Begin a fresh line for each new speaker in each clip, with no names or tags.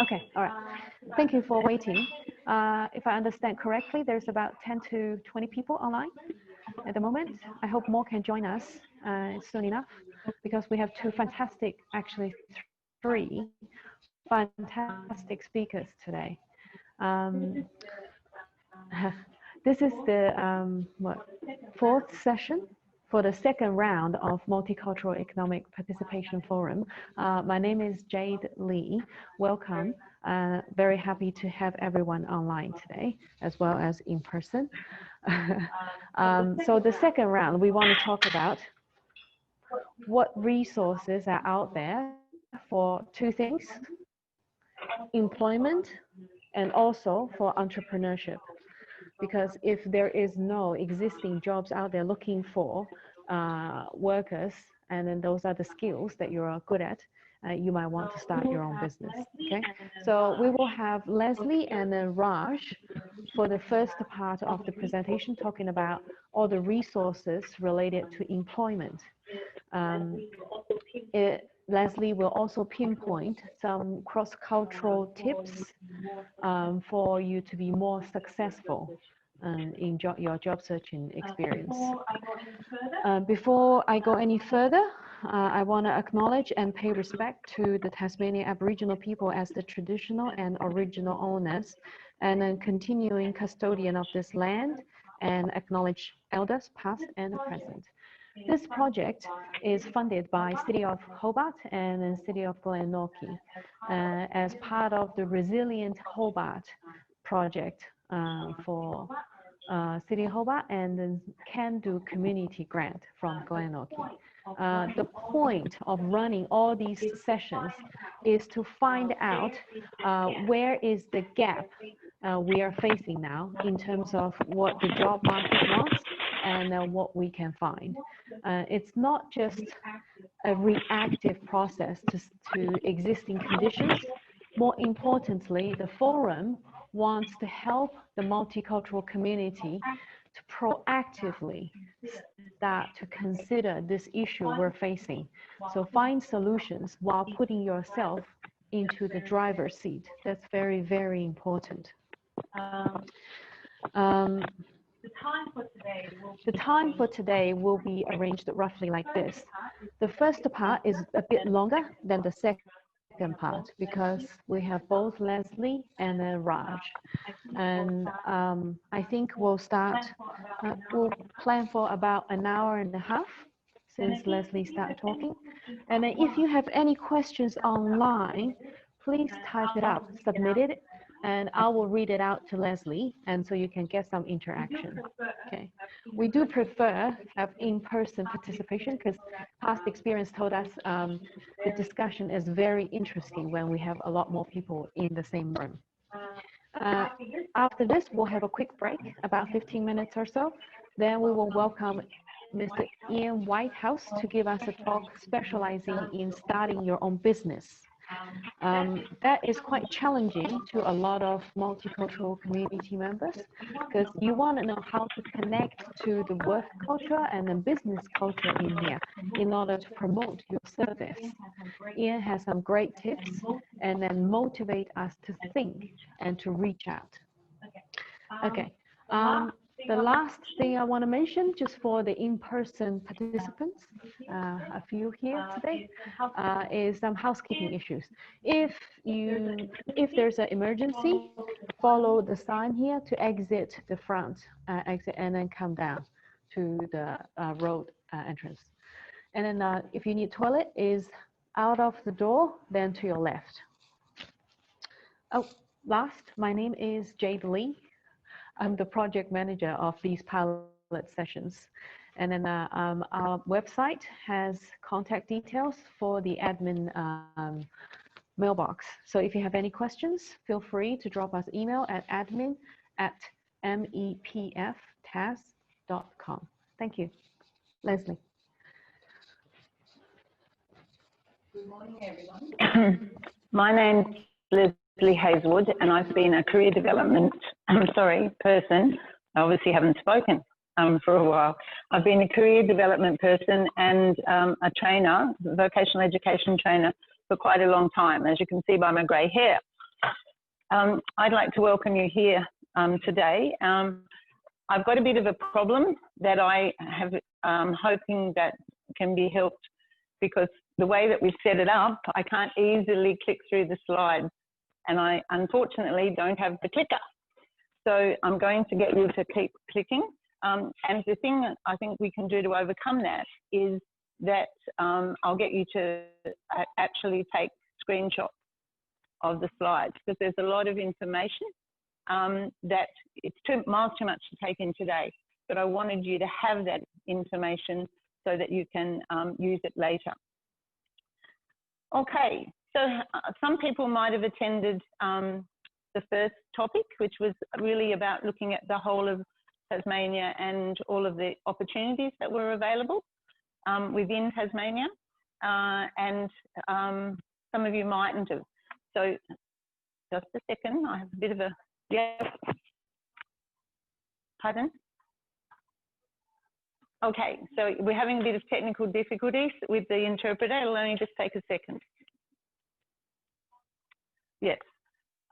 Okay, all right. Thank you for waiting. If I understand correctly, there's about 10 to 20 people online at the moment. I hope more can join us soon enough, because we have two fantastic, actually three fantastic speakers today. This is the fourth session for the second round of Multicultural Economic Participation Forum. My name is Jade Lee. Welcome. Very happy to have everyone online today, as well as in person. So the second round, we want to talk about what resources are out there for two things: employment and also for entrepreneurship. Because if there is no existing jobs out there looking for workers, and then those are the skills that you're good at, you might want to start your own business. Okay, so we will have Lesley and then Raj for the first part of the presentation, talking about all the resources related to employment. Lesley will also pinpoint some cross-cultural tips for you to be more successful in your job searching experience. Before I go any further, I want to acknowledge and pay respect to the Tasmanian Aboriginal people as the traditional and original owners, and then continuing custodian of this land, and acknowledge elders past and present. This project is funded by City of Hobart and the City of Glenorchy as part of the Resilient Hobart project for City of Hobart and the Can Do Community Grant from Glenorchy. The point of running all these sessions is to find out where is the gap we are facing now in terms of what the job market wants and what we can find. It's not just a reactive process to existing conditions. More importantly, the forum wants to help the multicultural community to proactively start to consider this issue we're facing. So find solutions while putting yourself into the driver's seat. That's very, very important. The time for today will be arranged roughly like this. The first part is a bit longer than the second part because we have both Lesley and Raj. And I think we'll plan for about an hour and a half since Lesley started talking. And then if you have any questions online, please type it up, submit it, and I will read it out to Lesley, and so you can get some interaction. Okay, we do prefer have in-person participation because past experience told us the discussion is very interesting when we have a lot more people in the same room. After this, we'll have a quick break, about 15 minutes or so. Then we will welcome Mr. Ian Whitehouse to give us a talk specializing in starting your own business. That is quite challenging to a lot of multicultural community members because you want to know how to connect to the work culture and the business culture in here in order to promote your service. Ian has some great tips and then motivate us to think and to reach out. Okay. The last thing I want to mention, just for the in-person participants, a few here today, is some housekeeping issues. If there's an emergency, follow the sign here to exit the front exit and then come down to the road entrance. And then if you need toilet, is out of the door, then to your left. Oh, last, my name is Jade Lee. I'm the project manager of these pilot sessions. And then our website has contact details for the admin mailbox. So if you have any questions, feel free to drop us email at admin@mepftas.com. Thank you. Lesley.
Good morning, everyone. My name's Lesley Hazelwood, and I've been a career development person. I obviously haven't spoken for a while. I've been a career development person and a trainer, vocational education trainer, for quite a long time, as you can see by my grey hair. I'd like to welcome you here today. I've got a bit of a problem that I have hoping that can be helped, because the way that we've set it up, I can't easily click through the slides, and I unfortunately don't have the clicker. So I'm going to get you to keep clicking. And the thing I think we can do to overcome that is that I'll get you to actually take screenshots of the slides, because there's a lot of information that it's miles too much to take in today, but I wanted you to have that information so that you can use it later. Okay, so some people might have attended the first topic, which was really about looking at the whole of Tasmania and all of the opportunities that were available within Tasmania, and some of you mightn't have. So just a second, I have a bit of a, yeah, pardon? Okay, so we're having a bit of technical difficulties with the interpreter. It'll only just take a second. Yes,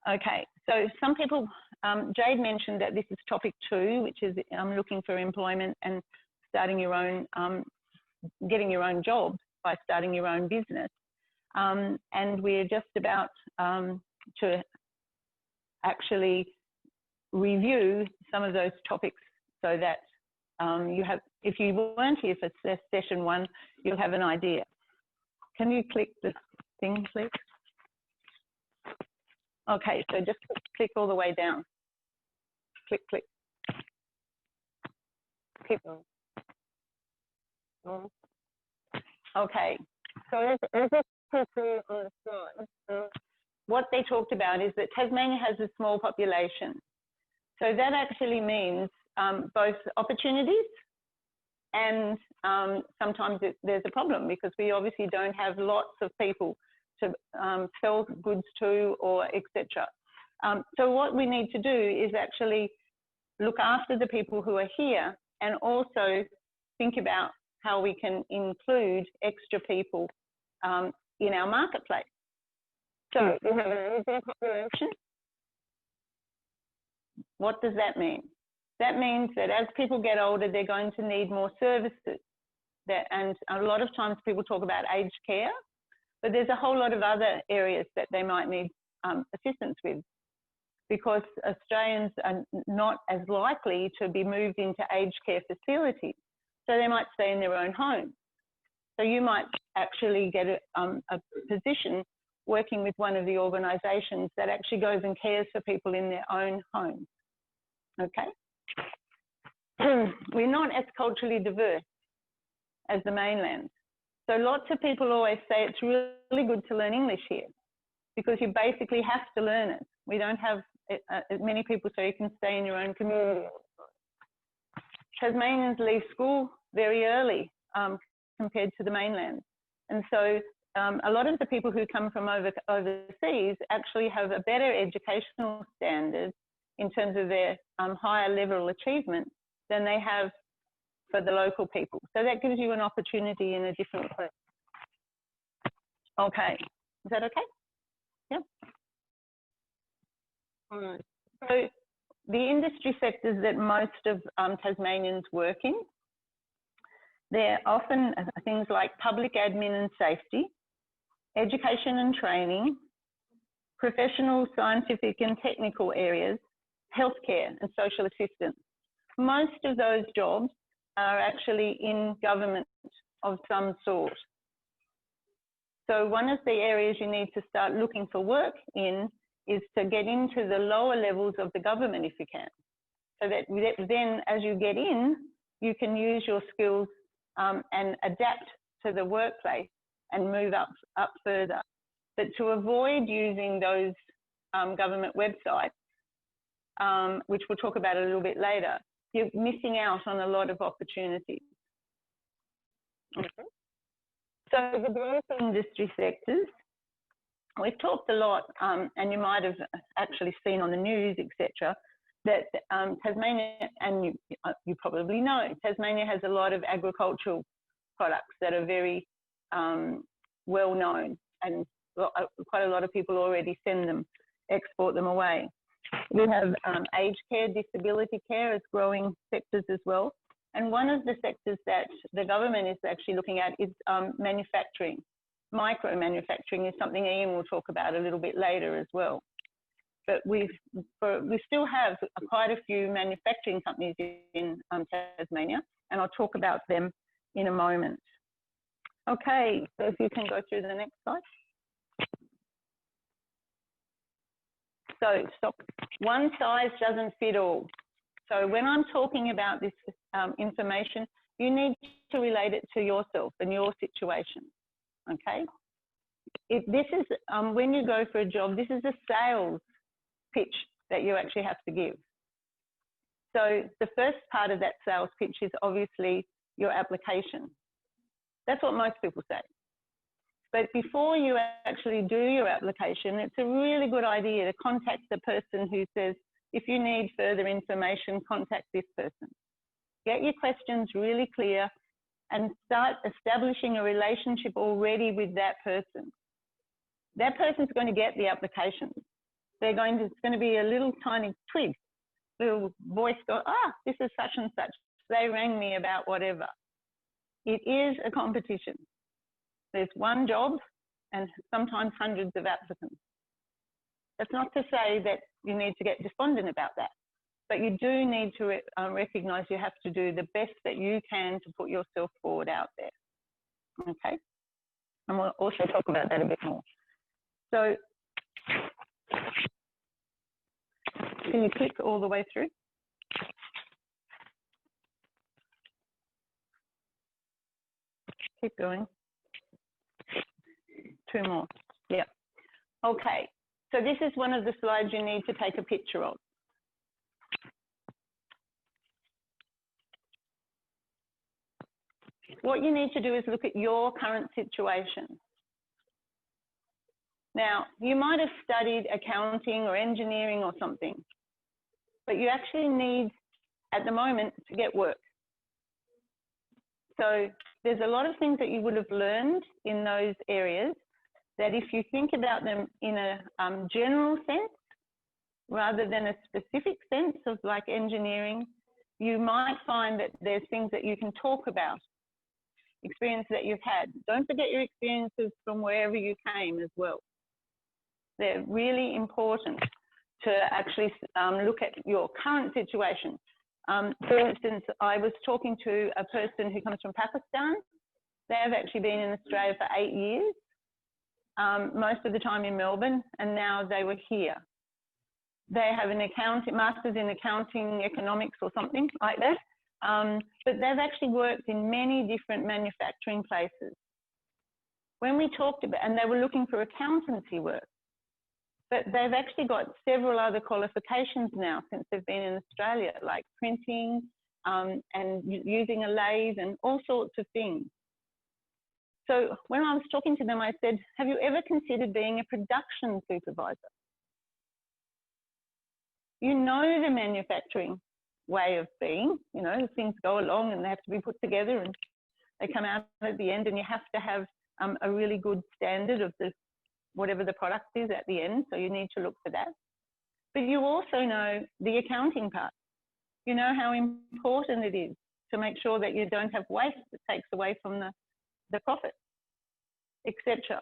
okay, so some people, Jade mentioned that this is topic 2, which is looking for employment and starting your own, getting your own job by starting your own business. And we're just about to actually review some of those topics so that you have, if you weren't here for session 1, you'll have an idea. Can you click the thing, please? Okay, so just click all the way down. Click, click. Keep on. Okay, so as on the slide, what they talked about is that Tasmania has a small population. So that actually means both opportunities and sometimes there's a problem, because we obviously don't have lots of people to sell goods to, or etc. So what we need to do is actually look after the people who are here, and also think about how we can include extra people in our marketplace. So we have an aging population. What does that mean? That means that as people get older, they're going to need more services. And a lot of times people talk about aged care, but there's a whole lot of other areas that they might need assistance with, because Australians are not as likely to be moved into aged care facilities. So they might stay in their own home. So you might actually get a position working with one of the organisations that actually goes and cares for people in their own homes. Okay? We're not as culturally diverse as the mainland. So lots of people always say it's really good to learn English here, because you basically have to learn it. We don't have as many people, so you can stay in your own community. Tasmanians leave school very early compared to the mainland. And so a lot of the people who come from overseas actually have a better educational standard in terms of their higher level achievement than they have for the local people. So that gives you an opportunity in a different place. Okay, is that okay? Yeah. All right. So the industry sectors that most of Tasmanians work in, they're often things like public admin and safety, education and training, professional, scientific and technical areas, healthcare and social assistance. Most of those jobs are actually in government of some sort. So one of the areas you need to start looking for work in is to get into the lower levels of the government if you can. So that then as you get in, you can use your skills and adapt to the workplace and move up further. But to avoid using those government websites, which we'll talk about a little bit later, you're missing out on a lot of opportunities. Okay. So the growth industry sectors, we've talked a lot, and you might have actually seen on the news, etc., that Tasmania, and you probably know, Tasmania has a lot of agricultural products that are very well known, and quite a lot of people already send them export them away. We have aged care, disability care as growing sectors as well. And one of the sectors that the government is actually looking at is manufacturing. Micro manufacturing is something Ian will talk about a little bit later as well. But we still have quite a few manufacturing companies in Tasmania, and I'll talk about them in a moment. Okay, so if you can go through the next slide. So stop. One size doesn't fit all. So when I'm talking about this information, you need to relate it to yourself and your situation, okay? This is, when you go for a job, this is a sales pitch that you actually have to give. So the first part of that sales pitch is obviously your application. That's what most people say. But before you actually do your application, it's a really good idea to contact the person who says, if you need further information, contact this person. Get your questions really clear and start establishing a relationship already with that person. That person's going to get the application. It's going to be a little tiny twig, little voice go, this is such and such. They rang me about whatever. It is a competition. There's one job and sometimes hundreds of applicants. That's not to say that you need to get despondent about that, but you do need to recognise you have to do the best that you can to put yourself forward out there. Okay? And we'll also talk about that a bit more. So, can you click all the way through? Keep going. 2 more. Yeah. Okay. So this is one of the slides you need to take a picture of. What you need to do is look at your current situation. Now, you might have studied accounting or engineering or something, but you actually need, at the moment, to get work. So there's a lot of things that you would have learned in those areas that if you think about them in a general sense, rather than a specific sense of like engineering, you might find that there's things that you can talk about, experiences that you've had. Don't forget your experiences from wherever you came as well. They're really important to actually look at your current situation. For instance, I was talking to a person who comes from Pakistan. They have actually been in Australia for 8 years, most of the time in Melbourne, and now they were here. They have an master's in accounting, economics or something like that, but they've actually worked in many different manufacturing places. When we talked about, and they were looking for accountancy work, but they've actually got several other qualifications now since they've been in Australia, like printing and using a lathe and all sorts of things. So when I was talking to them, I said, have you ever considered being a production supervisor? You know the manufacturing way of being, you know, things go along and they have to be put together and they come out at the end, and you have to have a really good standard of whatever the product is at the end, so you need to look for that. But you also know the accounting part. You know how important it is to make sure that you don't have waste that takes away from the profit, etc.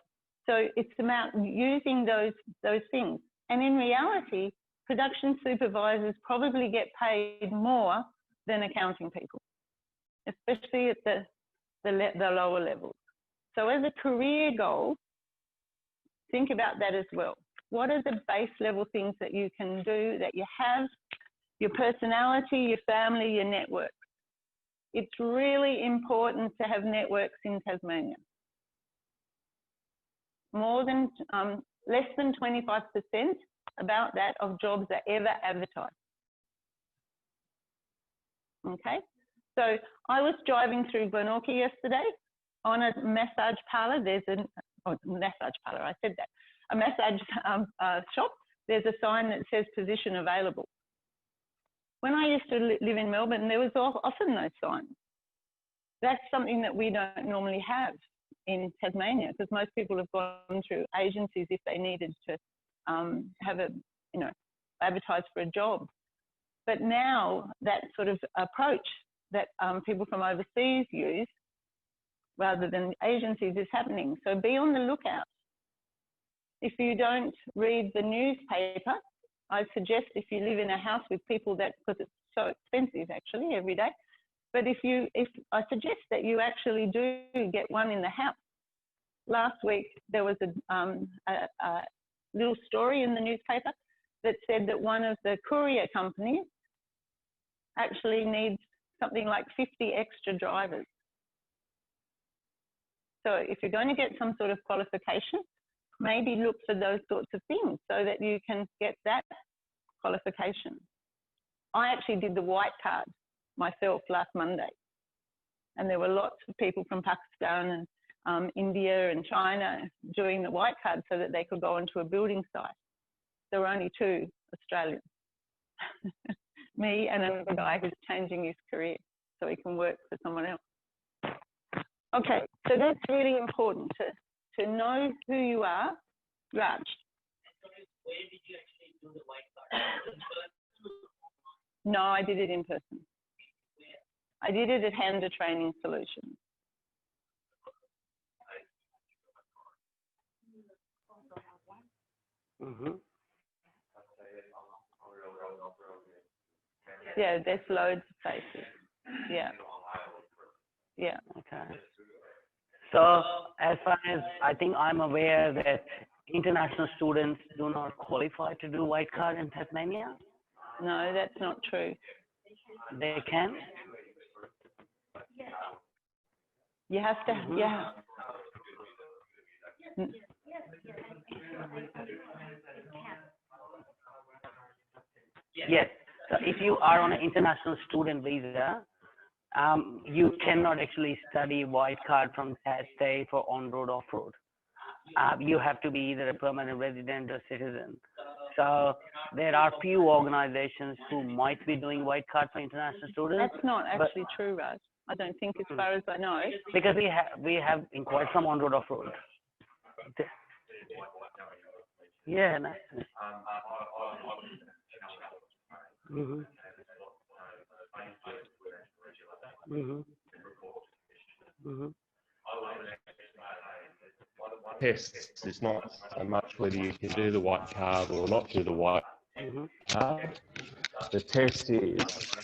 So it's about using those things. And in reality, production supervisors probably get paid more than accounting people, especially at the lower levels. So as a career goal, think about that as well. What are the base level things that you can do, that you have, your personality, your family, your network? It's really important to have networks in Tasmania. Less than 25% about that of jobs are ever advertised. Okay, so I was driving through Glenorchy yesterday on a massage parlour. There's a massage parlour, I said that. A massage shop, there's a sign that says position available. When I used to live in Melbourne, there was often those signs. That's something that we don't normally have in Tasmania, because most people have gone through agencies if they needed to have a, advertise for a job. But now that sort of approach that people from overseas use, rather than agencies, is happening. So be on the lookout. If you don't read the newspaper, I suggest if you live in a house with people because it's so expensive actually every day, but I suggest that you actually do get one in the house. Last week, there was a little story in the newspaper that said that one of the courier companies actually needs something like 50 extra drivers. So if you're going to get some sort of qualification, maybe look for those sorts of things so that you can get that qualification. I actually did the white card myself last Monday, and there were lots of people from Pakistan and India and China doing the white card so that they could go onto a building site. There were only 2 Australians, me and another guy who's changing his career so he can work for someone else. Okay, so that's really important to know who you are. Raj.
Where did you actually do the white card?
No, I did it in person.
Where?
I did it at Handa Training Solutions.
Mm-hmm.
Yeah, there's loads of places. Yeah. Yeah.
Okay. So as far as I think I'm aware that international students do not qualify to do white card in Tasmania.
No, that's not true.
They can.
You have to,
Mm-hmm.
yeah.
Yes. So if you are on an international student visa, you cannot actually study white card from that state for on-road, off-road. You have to be either a permanent resident or citizen. So there are few organizations who might be doing white card for international students.
That's not actually true, Raj. I don't think, as far as I know.
Because we have inquired some on-road, off-road. Yeah. Nice. Mm-hmm. Mm-hmm. Mm-hmm.
Tests is not so much whether you can do the white card or not do the white card. The test is,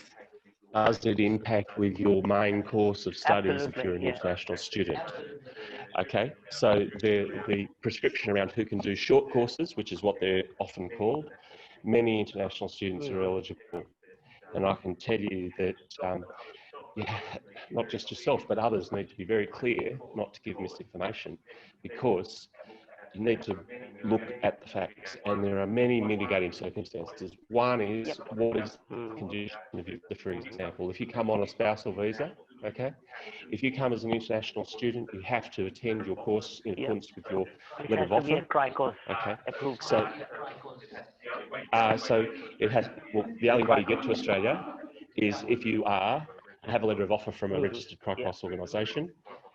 does it impact with your main course of studies if you're an international student? Okay, so the prescription around who can do short courses, which is what they're often called, many international students are eligible. And I can tell you that not just yourself, but others need to be very clear not to give misinformation, because you need to look at the facts, and there are many mitigating circumstances. One is, what is the condition of your, for example, if you come on a spousal visa, okay, if you come as an international student, you have to attend your course in accordance with your letter of offer. Okay, so it has, well, the only way you get to Australia is if you have a letter of offer from a registered CRICOS organisation,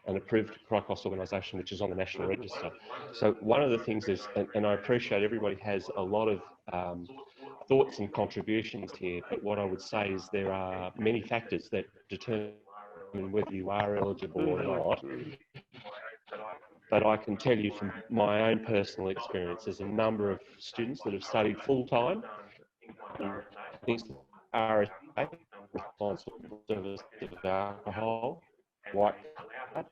an approved CRICOS organisation which is on the National Register. So one of the things is, and I appreciate everybody has a lot of thoughts and contributions here, but what I would say is there are many factors that determine whether you are eligible or not. But I can tell you from my own personal experience, there's a number of students that have studied full-time, things that are responsible service of alcohol, white card,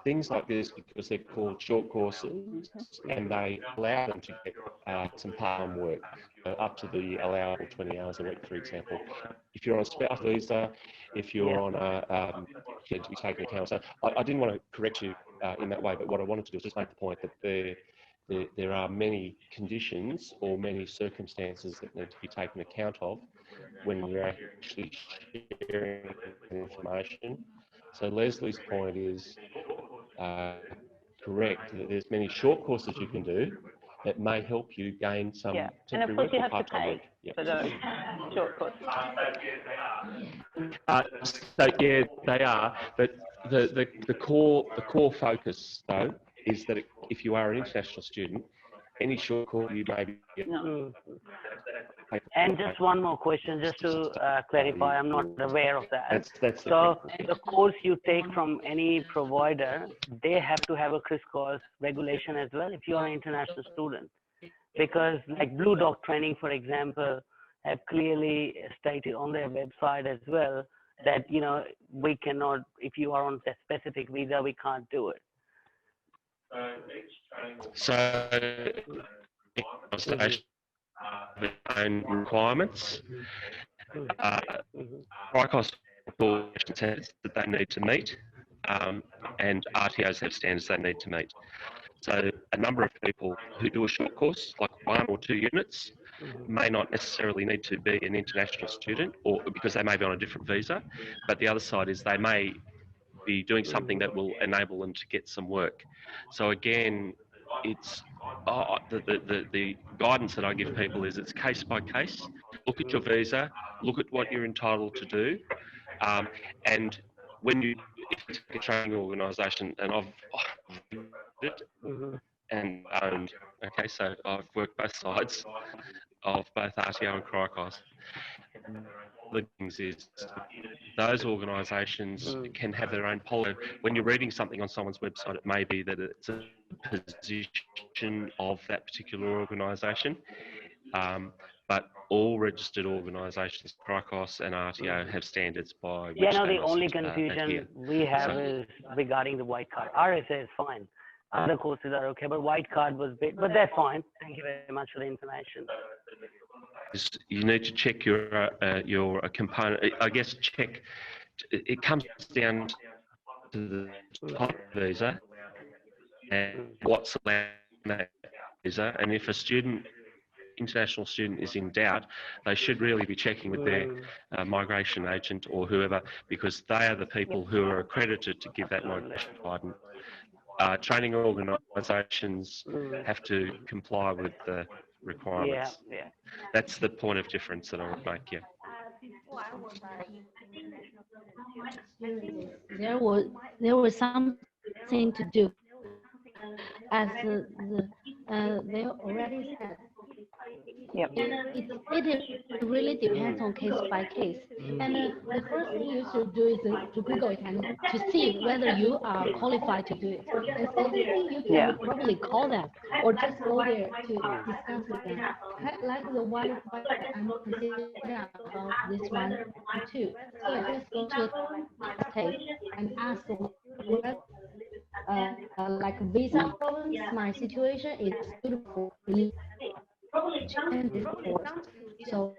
things like this, because they're called short courses, and they allow them to get some part-time work, up to the allowable 20 hours a week, for example. If you're on a spouse visa, if you're on a, to be taken account. So I didn't want to correct you in that way, but what I wanted to do is just make the point that there are many conditions or many circumstances that need to be taken account of when you're actually sharing information. So Leslie's point is correct, that there's many short courses you can do that may help you gain some
and of course you have to pay for those short courses.
So yeah, they are, but the core focus though is that if you are an international student, any short course you may be.
No.
And just one more question, just to clarify, I'm not aware of that.
That's
So the course you take from any provider, they have to have a crisscross regulation as well if you are an international student. Because like Blue Dog Training, for example, have clearly stated on their website as well that, you know, we cannot, if you are on a specific visa, we can't do it.
So, own requirements. CRICOS standards that they need to meet, and RTOs have standards they need to meet. So a number of people who do a short course, like 1 or 2 units, may not necessarily need to be an international student, or because they may be on a different visa. But the other side is they may be doing something that will enable them to get some work. So again, it's the guidance that I give people is it's case by case. Look at your visa, look at what you're entitled to do, and when you take a training organisation, and I've it and owned. Okay, so I've worked both sides of both RTO and CRICOS. The things is those organisations can have their own policy. When you're reading something on someone's website, it may be that it's a position of that particular organisation. But all registered organisations, CRICOS and RTO, have standards by which
the
they
only
must
confusion
adhere.
we have is regarding the white card. RSA is fine. Other courses are okay, but white card was big, but that's fine. Thank you very much for the information.
You need to check your component. I guess check. It comes down to the type of visa and what's allowed in that visa, and if a student, international student, is in doubt, they should really be checking with their migration agent or whoever, because they are the people who are accredited to give that migration guidance. Training organisations have to comply with the requirements.
Yeah.
That's the point of difference that I would make, yeah.
There was something to do, as they already said.
Yep.
It really depends on case by case. And the first thing you should do is to Google it and to see whether you are qualified to do it. And secondly, you can probably call them or just go there to discuss with them. Like the one I'm considering about this one too. So I just go to the state and ask like visa problems, my situation is suitable for me. So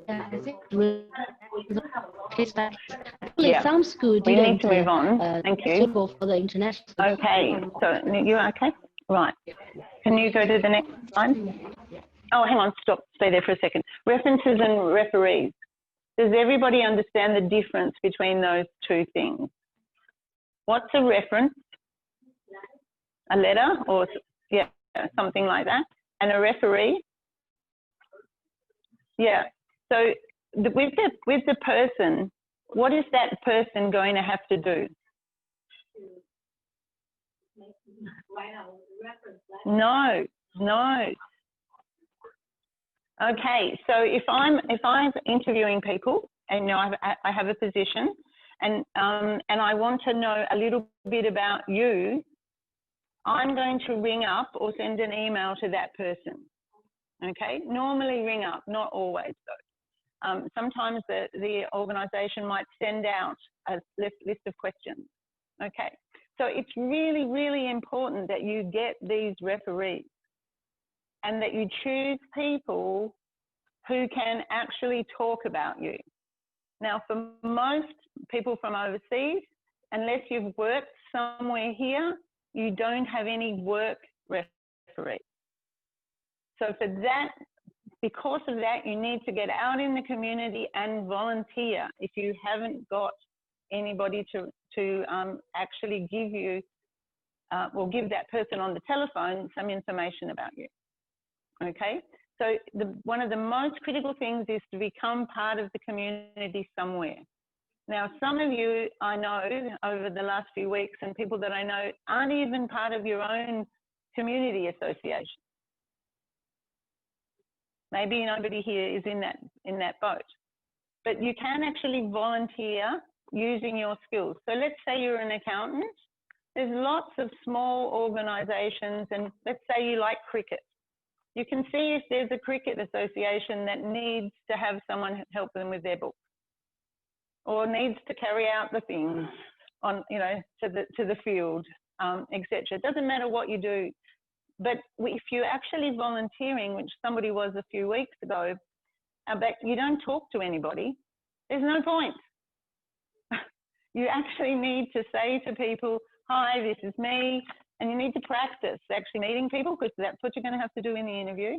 I think really some school
we
didn't
need to move on. Thank you.
suitable for the international.
Okay, so you okay? Right. Can you go to the next slide? Oh, hang on, stop, stay there for a second. References and referees. Does everybody understand the difference between those two things? What's a reference? A letter or, yeah, something like that. And a referee? Yeah, so with the person, what is that person going to have to do? No. Okay, so if I'm interviewing people and I have a position and I want to know a little bit about you, I'm going to ring up or send an email to that person. Okay, normally ring up, not always though. Sometimes the organisation might send out a list of questions. Okay, so it's really, really important that you get these referees and that you choose people who can actually talk about you. Now, for most people from overseas, unless you've worked somewhere here, you don't have any work referee. So for that, because of that, you need to get out in the community and volunteer if you haven't got anybody to actually give you, give that person on the telephone some information about you. Okay, so one of the most critical things is to become part of the community somewhere. Now, some of you I know over the last few weeks and people that I know aren't even part of your own community association. Maybe nobody here is in that boat. But you can actually volunteer using your skills. So let's say you're an accountant. There's lots of small organisations, and let's say you like cricket. You can see if there's a cricket association that needs to have someone help them with their books, or needs to carry out the things on, you know, to the field, etc. It doesn't matter what you do, but if you're actually volunteering, which somebody was a few weeks ago, but you don't talk to anybody, there's no point. You actually need to say to people, hi, this is me, and you need to practice actually meeting people, because that's what you're going to have to do in the interview.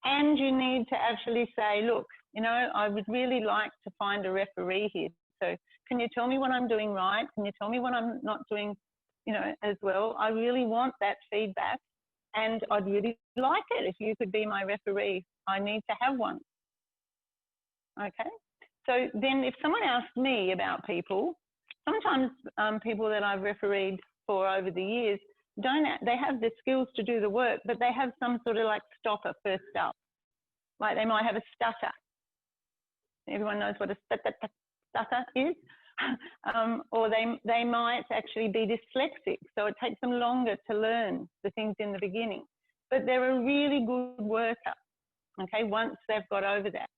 And you need to actually say, look, you know, I would really like to find a referee here. So can you tell me what I'm doing right? Can you tell me what I'm not doing, you know, as well? I really want that feedback, and I'd really like it if you could be my referee. I need to have one. Okay. So then if someone asks me about people, sometimes people that I've refereed for over the years, they have the skills to do the work, but they have some sort of like stopper first up. Like they might have a stutter. Everyone knows what a stutter is. Or they might actually be dyslexic, so it takes them longer to learn the things in the beginning. But they're a really good worker, okay, once they've got over that.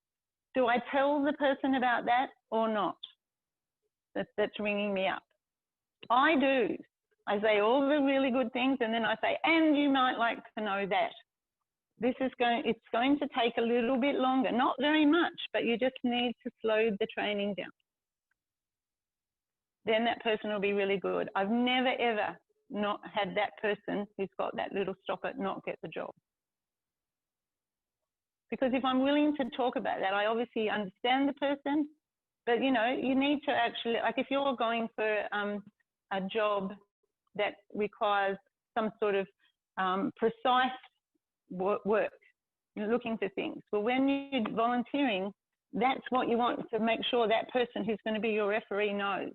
Do I tell the person about that or not? That's ringing me up. I do. I say all the really good things, and then I say, and you might like to know that. It's going to take a little bit longer, not very much, but you just need to slow the training down. Then that person will be really good. I've never, ever not had that person who's got that little stopper not get the job. Because if I'm willing to talk about that, I obviously understand the person, but you know, you need to actually, like if you're going for a job that requires some sort of precise work, you're looking for things. Well, when you're volunteering, that's what you want to make sure that person who's going to be your referee knows.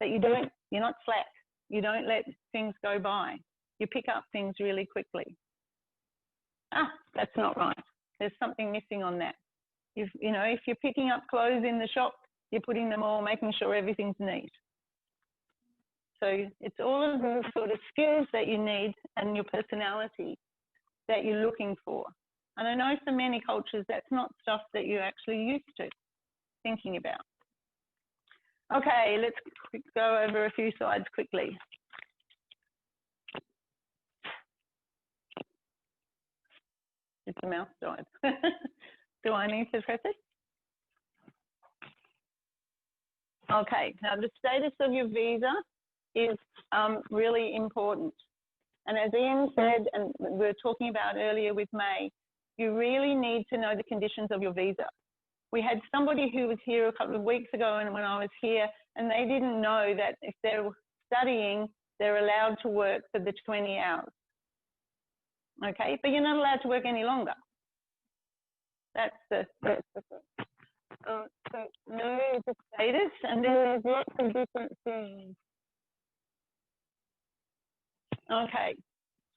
That you're not slack. You don't let things go by. You pick up things really quickly. That's not right. There's something missing on that. If you're picking up clothes in the shop, you're putting them all, making sure everything's neat. So it's all of the sort of skills that you need and your personality that you're looking for. And I know for many cultures, that's not stuff that you're actually used to thinking about. Okay, let's go over a few slides quickly. It's the mouse died. Do I need to press it? Okay, now the status of your visa is really important. And as Ian said, and we were talking about earlier with May, you really need to know the conditions of your visa. We had somebody who was here a couple of weeks ago and when I was here, and they didn't know that if they're studying, they're allowed to work for the 20 hours. Okay, but you're not allowed to work any longer. That's the so know the status, and then there's lots of different things. Okay,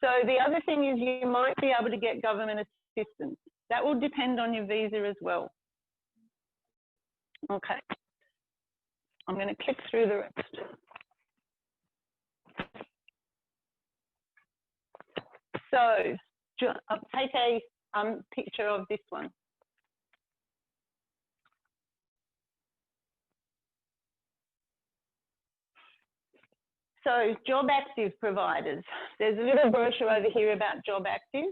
so the other thing is you might be able to get government assistance. That will depend on your visa as well. Okay, I'm going to click through the rest. So I'll take a picture of this one. So job active providers. There's a little brochure over here about job active.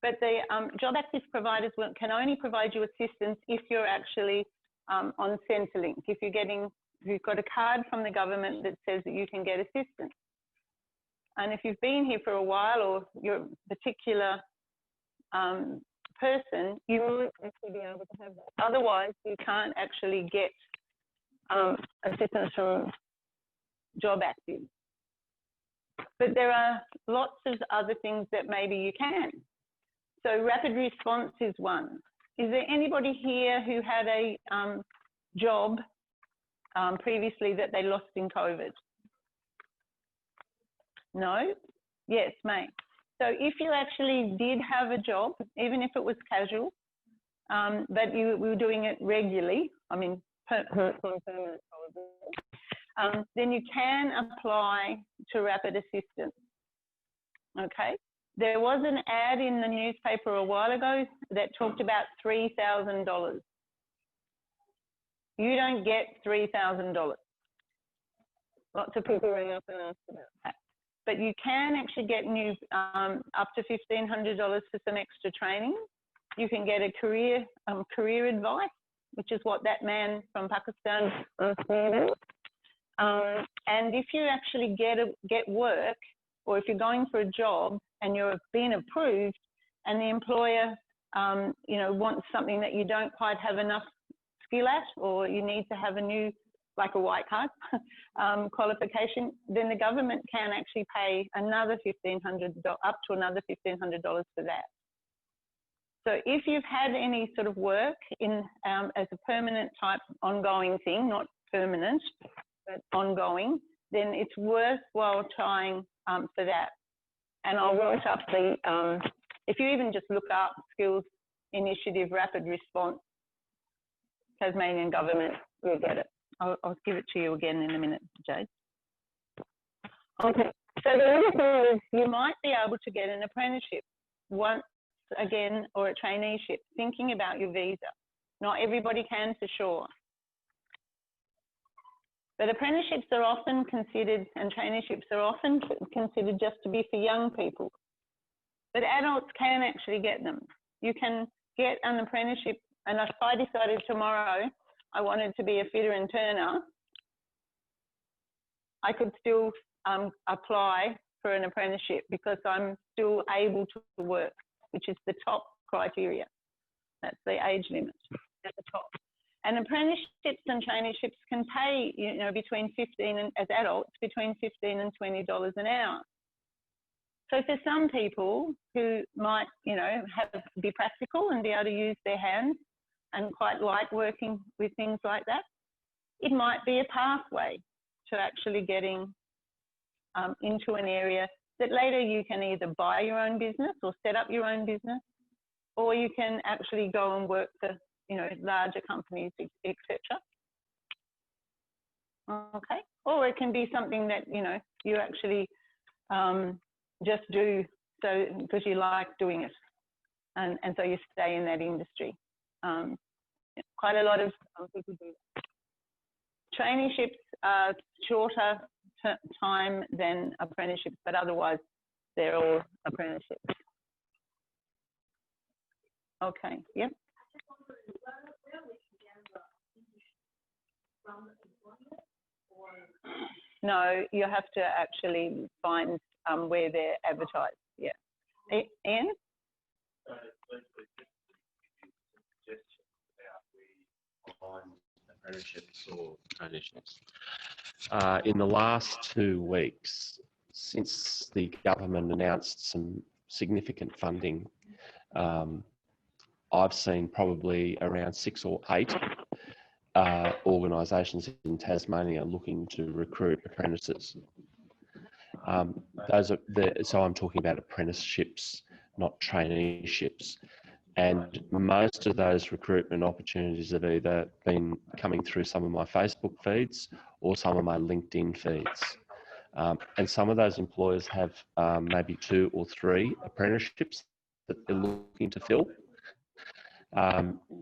But the job active providers can only provide you assistance if you're actually on Centrelink, if you've got a card from the government that says that you can get assistance. And if you've been here for a while or you're a particular person, you might actually be able to have that. Otherwise, you can't actually get assistance from job active. But there are lots of other things that maybe you can. So rapid response is one. Is there anybody here who had a job previously that they lost in COVID? No? Yes, May. So if you actually did have a job, even if it was casual, but you were doing it regularly, I mean, permanent, then you can apply to rapid assistance. Okay. There was an ad in the newspaper a while ago that talked about $3,000. You don't get $3,000. Lots of people ring up and ask about that. But you can actually get up to $1,500 for some extra training. You can get a career advice, which is what that man from Pakistan said. And if you actually get work, or if you're going for a job and you're being approved, and the employer, wants something that you don't quite have enough skill at, or you need to have a new, like a white card qualification, then the government can actually pay another $1,500, up to another $1,500 for that. So if you've had any sort of work in as a permanent type ongoing thing, not permanent, but ongoing, then it's worthwhile trying for that. And I'll write up the, if you even just look up Skills Initiative Rapid Response, Tasmanian Government, you'll get it. I'll give it to you again in a minute, Jade. Okay, so the other thing is you might be able to get an apprenticeship once again, or a traineeship, thinking about your visa. Not everybody can for sure. But apprenticeships are often considered, and traineeships are often considered just to be for young people. But adults can actually get them. You can get an apprenticeship, and if I decided tomorrow I wanted to be a fitter and turner, I could still apply for an apprenticeship because I'm still able to work, which is the top criteria. That's the age limit at the top. And apprenticeships and traineeships can pay, between as adults, between $15 and $20 an hour. So for some people who might, be practical and be able to use their hands and quite like working with things like that, it might be a pathway to actually getting into an area that later you can either buy your own business or set up your own business, or you can actually go and work for, larger companies, etc. Okay, or it can be something that, you actually just do so because you like doing it, and so you stay in that industry. Quite a lot of people do that. Traineeships are shorter time than apprenticeships, but otherwise they're all apprenticeships. Okay, yep. No, you have to actually find where they're advertised. Yeah. Ian?
Apprenticeships or traineeships. In the last 2 weeks, since the government announced some significant funding, I've seen probably around 6 or 8 organisations in Tasmania looking to recruit apprentices. So I'm talking about apprenticeships, not traineeships. And most of those recruitment opportunities have either been coming through some of my Facebook feeds or some of my LinkedIn feeds. And some of those employers have maybe 2 or 3 apprenticeships that they're looking to fill.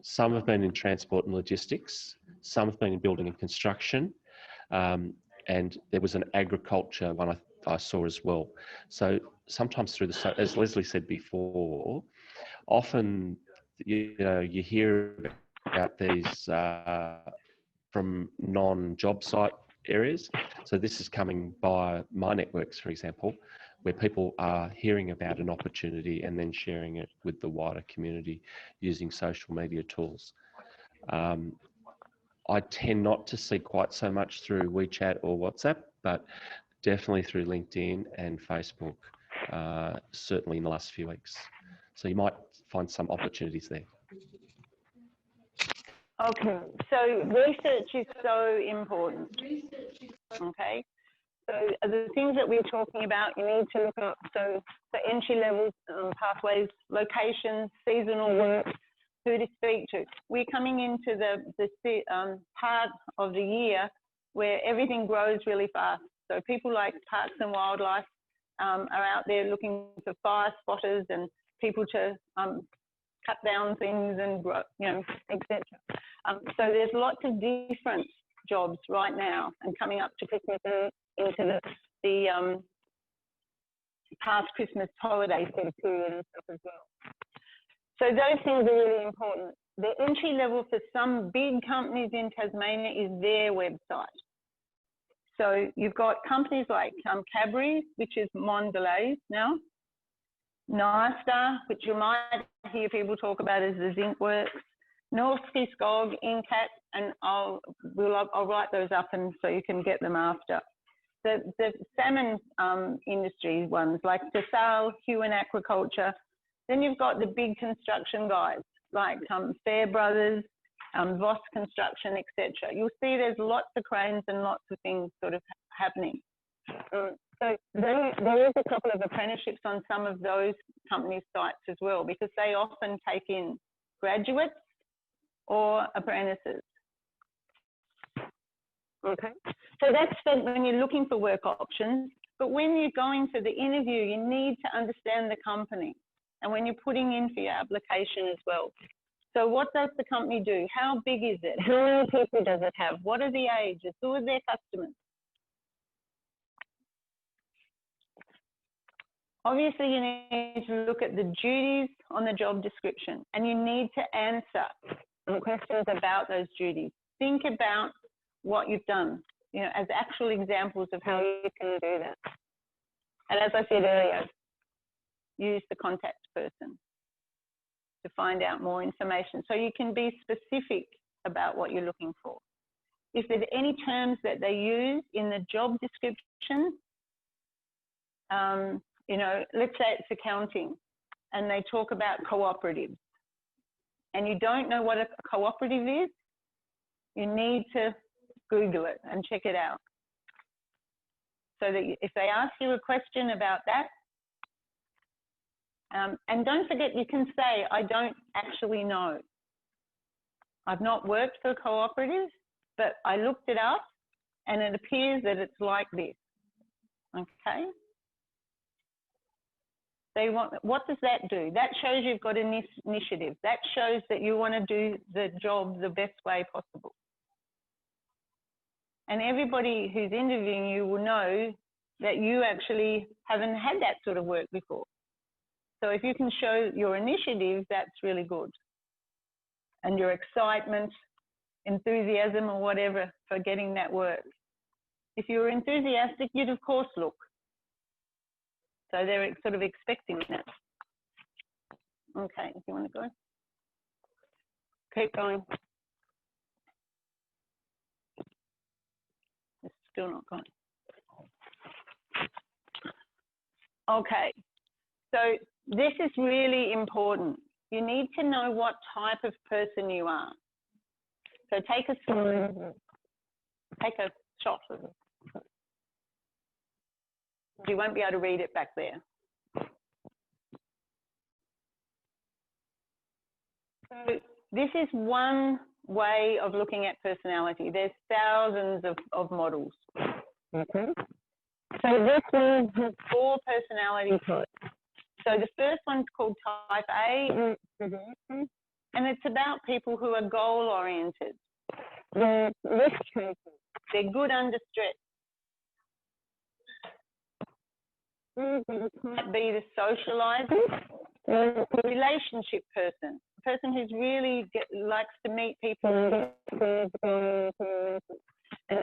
Some have been in transport and logistics, some have been in building and construction, and there was an agriculture one I saw as well. So sometimes through as Lesley said before, often you hear about these from non-job site areas. So this is coming by my networks, for example, where people are hearing about an opportunity and then sharing it with the wider community using social media tools. I tend not to see quite so much through WeChat or WhatsApp, but definitely through LinkedIn and Facebook, certainly in the last few weeks. So you might find some opportunities there.
Okay, so research is so important, okay? So the things that we're talking about, you need to look up. So for entry level pathways, locations, seasonal work, who to speak to. We're coming into the part of the year where everything grows really fast. So people like Parks and Wildlife are out there looking for fire spotters and people to cut down things and grow, you know, etc. So there's lots of different jobs right now and coming up to Christmas and into the past Christmas holiday sort of period and stuff as well. So those things are really important. The entry level for some big companies in Tasmania is their website. So you've got companies like Cadbury, which is Mondelez now, NISTA, which you might hear people talk about as the Zinc Works, Norske Skog, Incat, and I'll write those up and so you can get them after. The salmon industry ones like DeSalle, Huon Aquaculture. Then you've got the big construction guys like Fair Brothers, Voss Construction, etc. You'll see there's lots of cranes and lots of things sort of happening. So there is a couple of apprenticeships on some of those companies' sites as well, because they often take in graduates or apprentices. Okay, so that's when you're looking for work options. But when you're going for the interview, you need to understand the company. And when you're putting in for your application as well. So what does the company do? How big is it? How many people does it have? What are the ages? Who are their customers? Obviously, you need to look at the duties on the job description and you need to answer questions about those duties. Think about what you've done, you know, as actual examples of how you can do that. And as I said earlier, use the contact person to find out more information so you can be specific about what you're looking for. If there's any terms that they use in the job description, you know, let's say it's accounting and they talk about cooperatives and you don't know what a cooperative is, you need to Google it and check it out. So that if they ask you a question about that, and don't forget, you can say, I don't actually know. I've not worked for a cooperative, but I looked it up and it appears that it's like this, okay? What does that do? That shows you've got an initiative. That shows that you want to do the job the best way possible. And everybody who's interviewing you will know that you actually haven't had that sort of work before. So if you can show your initiative, that's really good. And your excitement, enthusiasm or whatever for getting that work. If you're enthusiastic, you'd of course look. So they're sort of expecting that. Okay, if you want to go. Keep going. It's still not going. Okay, so this is really important. You need to know what type of person you are. So take a shot of it. You won't be able to read it back there. So this is one way of looking at personality. There's thousands of models. Okay. So this one has 4 personality types. So the first one's called type A, and it's about people who are goal-oriented. They're risk takers. They're good under stress. Might be the socializer, relationship person, a person who's really likes to meet people, an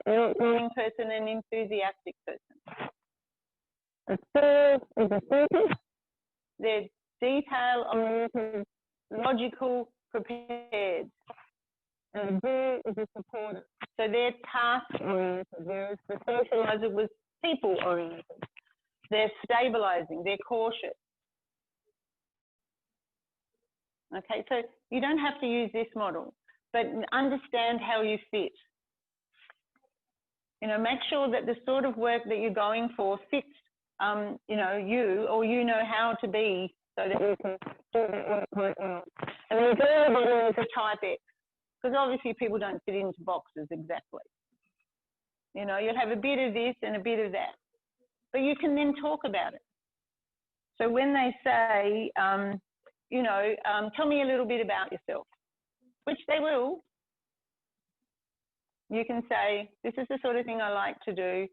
outgoing person, an enthusiastic person. A third is a thinker. They're detail-oriented, logical, prepared. And a B is a supporter. So they're task-oriented, whereas the socializer was people-oriented. They're stabilizing, they're cautious. Okay, so you don't have to use this model, but understand how you fit. You know, make sure that the sort of work that you're going for fits, you know, you, or you know how to be, so that you can do that work quite well. And then go is a type X, because obviously people don't fit into boxes exactly. You know, you'll have a bit of this and a bit of that, but you can then talk about it. So when they say, you know, tell me a little bit about yourself, which they will, you can say, this is the sort of thing I like to do.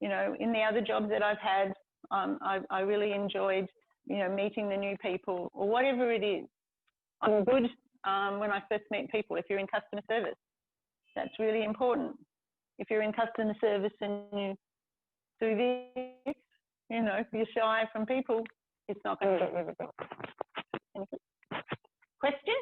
You know, in the other jobs that I've had, I really enjoyed, you know, meeting the new people, or whatever it is. I'm good when I first meet people. If you're in customer service, that's really important. If you're in customer service and you do this, you know, if you're shy from people, it's not going to get very well. Question?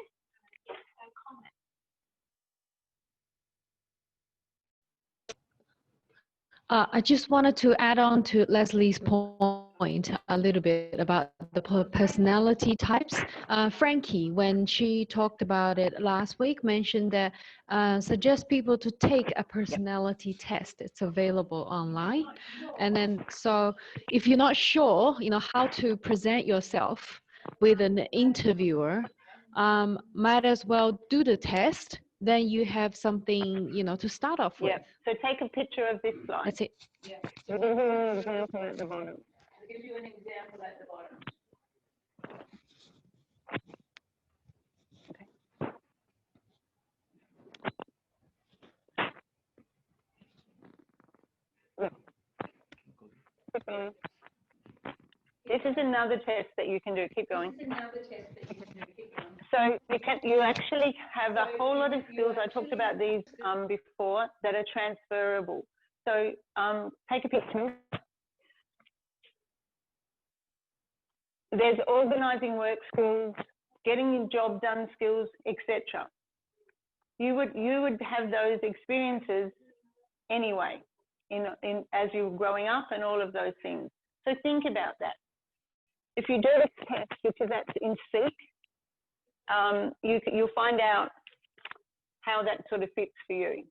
I just wanted to add on to Leslie's point a little bit about the personality types. Frankie, when she talked about it last week, mentioned that suggest people to take a personality test. It's available online. And then, so if you're not sure, you know, how to present yourself with an interviewer, might as well do the test. Then you have something, you know, to start off with.
Yeah. So take a picture of this slide.
That's it.
Yeah. I'll give you an example at the bottom. I'll give you an example at the bottom. Okay. This is another test that you can do. Keep going. So you actually have a whole lot of skills. I talked about these before that are transferable. So take a picture. There's organising work skills, getting your job done skills, etc. You would have those experiences anyway as you were growing up and all of those things. So think about that. If you do this test, which is in Seek, you'll find out how that sort of fits for you.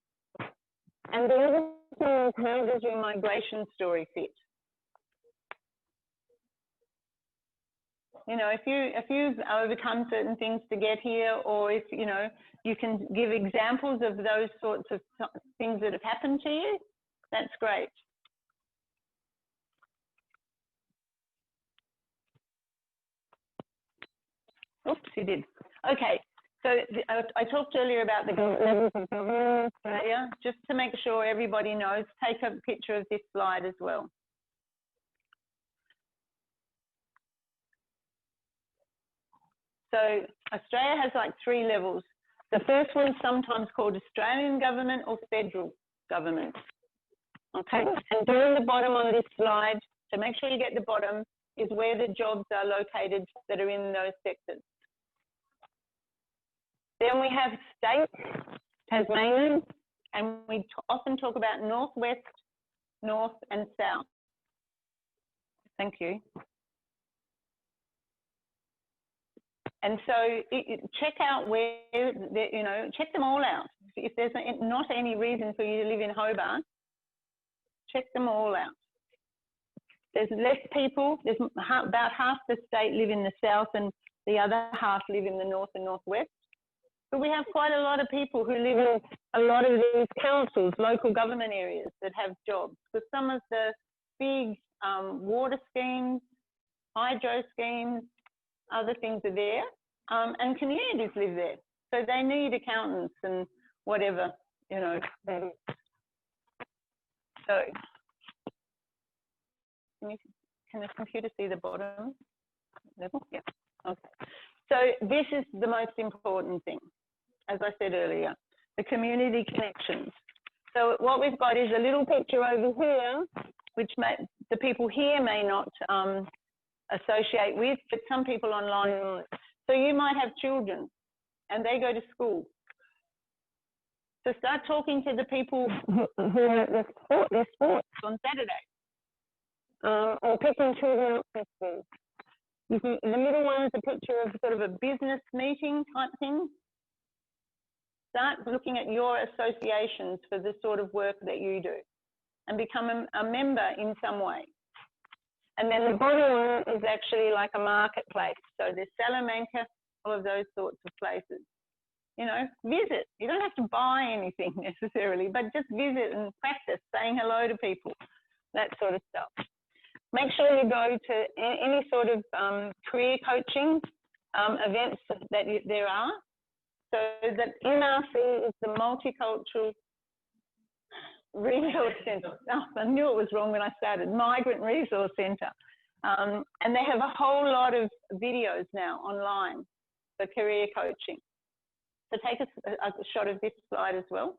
And the other thing is, how does your migration story fit? You know, if you've overcome certain things to get here, or if, you know, you can give examples of those sorts of things that have happened to you, that's great. Oops, you did. Okay, so I talked earlier about the levels of government in Australia. Just to make sure everybody knows, take a picture of this slide as well. So Australia has like 3 levels. The first one's sometimes called Australian government or federal government. Okay, and down the bottom on this slide, so make sure you get the bottom, is where the jobs are located that are in those sectors. Then we have state, Tasmanian, and we often talk about northwest, north and south. Thank you. And so check out where, you know, check them all out. If there's not any reason for you to live in Hobart, check them all out. There's less people, there's about half the state live in the south and the other half live in the north and northwest. But we have quite a lot of people who live in a lot of these councils, local government areas that have jobs. Because some of the big water schemes, hydro schemes, other things are there, and communities live there. So they need accountants and whatever, you know. So can the computer see the bottom level? Yeah, okay. So this is the most important thing, as I said earlier, the community connections. So what we've got is a little picture over here, which the people here may not associate with, but some people online might. So you might have children and they go to school. So start talking to the people who are at their sports on Saturday, or picking children up for school. The middle one is a picture of sort of a business meeting type thing. Start looking at your associations for the sort of work that you do. and become a member in some way. And then the bottom is actually like a marketplace. So there's Salamanca, all of those sorts of places. You know, visit. You don't have to buy anything necessarily, but just visit and practice saying hello to people, that sort of stuff. Make sure you go to any sort of career coaching events that there are. So that MRC is the Multicultural Resource Centre. Oh, I knew it was wrong when I started. Migrant Resource Centre. And they have a whole lot of videos now online for career coaching. So take a shot of this slide as well.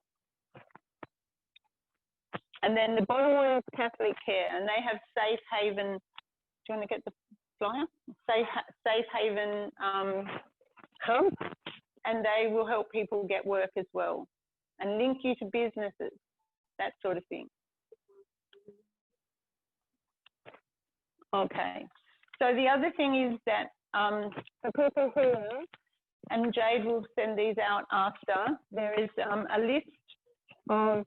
And then the bottom one is Catholic Care, and they have Safe Haven. Do you want to get the flyer? Safe Haven Hub, and they will help people get work as well and link you to businesses, that sort of thing. Okay, so the other thing is that for people who, and Jade will send these out after, there is a list of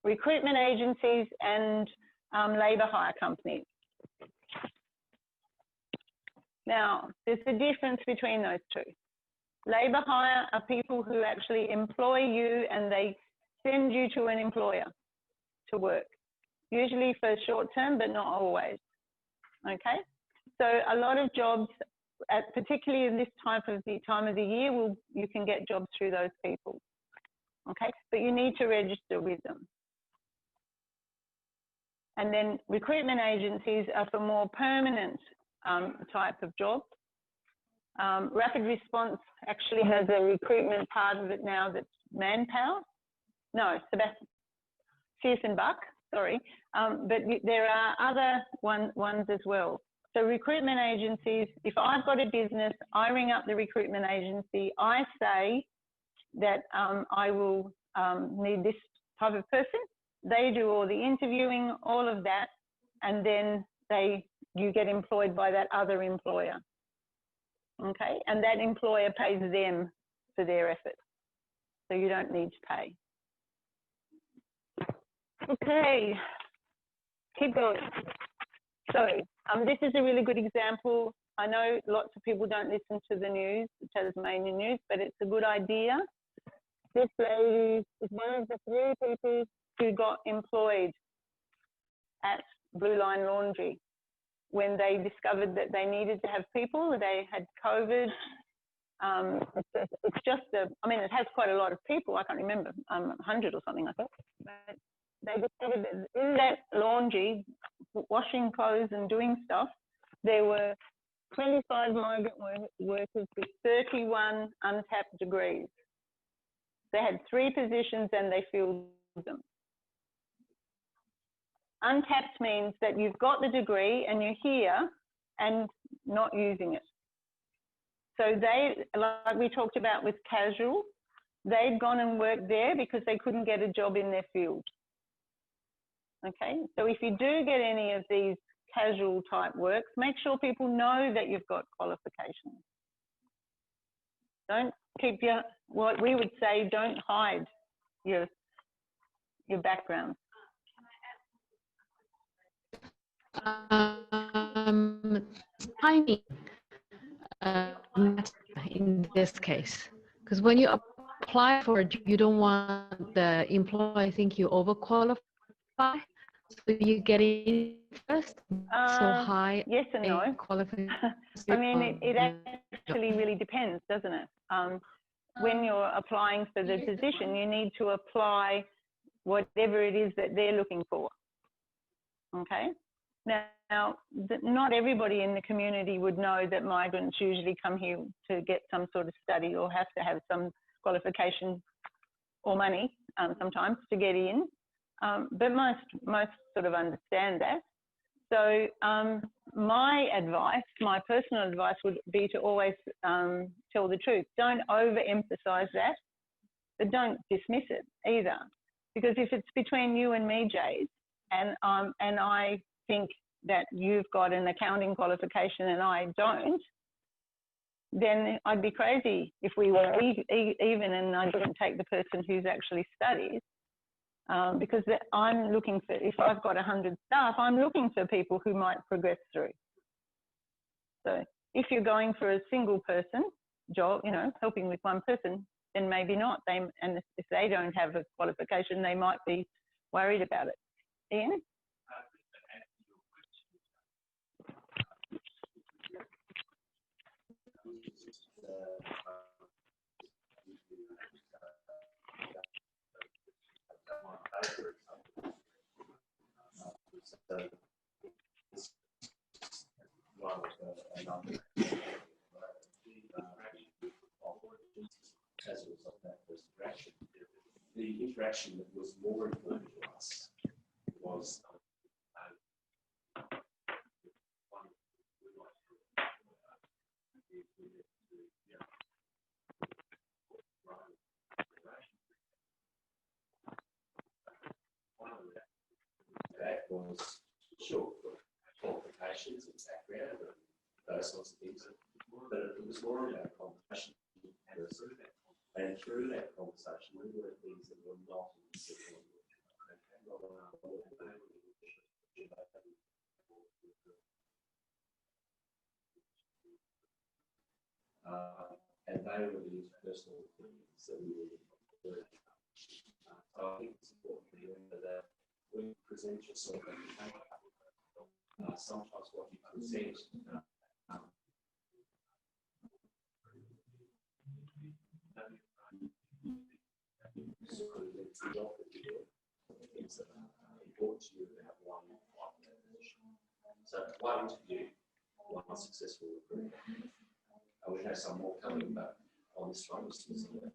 recruitment agencies and labour hire companies. Now, there's a difference between those two. Labour hire are people who actually employ you and they send you to an employer to work, usually for short term, but not always, okay? So a lot of jobs, particularly in this time of the year, you can get jobs through those people, okay? But you need to register with them. And then recruitment agencies are for more permanent type of jobs. Rapid Response actually has a recruitment part of it now that's manpower. No, Searson Buck, sorry. But there are other ones as well. So recruitment agencies, if I've got a business, I ring up the recruitment agency, I say that I will need this type of person. They do all the interviewing, all of that, and then you get employed by that other employer, okay? And that employer pays them for their effort, so you don't need to pay. Okay, keep going. So this is a really good example. I know lots of people don't listen to the news, the Tasmanian news, but it's a good idea. This lady is one of the 3 people who got employed at Blue Line Laundry when they discovered that they needed to have people. They had COVID. It's just I mean, it has quite a lot of people. I can't remember, 100 or something like that. But they discovered that in that laundry, washing clothes and doing stuff, there were 25 migrant workers with 31 untapped degrees. They had 3 positions and they filled them. Untapped means that you've got the degree and you're here and not using it. So they, like we talked about with casual, they'd gone and worked there because they couldn't get a job in their field. Okay, so if you do get any of these casual type works, make sure people know that you've got qualifications. Don't keep what we would say, don't hide your background.
Timing in this case, because when you apply for a job, you don't want the employer think you overqualify, so you get in first. So high.
Yes and no.
Qualification.
I mean, it actually really depends, doesn't it? When you're applying for the position, you need to apply whatever it is that they're looking for. Okay. Now, not everybody in the community would know that migrants usually come here to get some sort of study or have to have some qualification or money sometimes to get in, but most sort of understand that. So my advice, my personal advice would be to always tell the truth. Don't overemphasize that, but don't dismiss it either. Because if it's between you and me, Jade, and I think that you've got an accounting qualification and I don't, then I'd be crazy if we were even and I didn't take the person who's actually studied. because I'm looking for, if I've got 100 staff, I'm looking for people who might progress through. So if you're going for a single person job, you know, helping with one person, then maybe not. And if they don't have a qualification, they might be worried about it. Ian?
As a result of that first interaction, the interaction that was more important to us was that was sure qualifications and background and those sorts of things, but it was more about conversation. And through that conversation, we learned things that were not in the system. And they were the interpersonal things that we were learning. So I think it's important to remember that when you present yourself, sometimes what you present it's important to you to have one position. So one interview, one successful recruitment. We have some more coming, but on this one, this is emerging.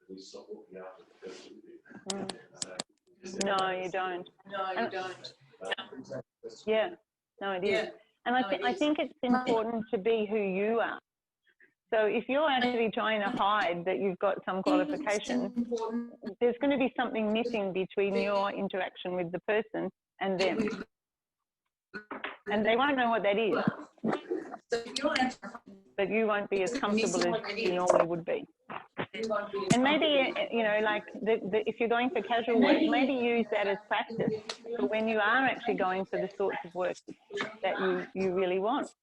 We stop walking after the first interview.
No, you don't.
No, you don't.
Yeah, no, it is.
Yeah.
And I think it's important to be who you are. So if you're actually trying to hide that you've got some qualification, there's going to be something missing between your interaction with the person and them. And they won't know what that is. But you won't be as comfortable as you normally would be. And maybe, you know, like if you're going for casual work, maybe use that as practice for when you are actually going for the sorts of work that you really want.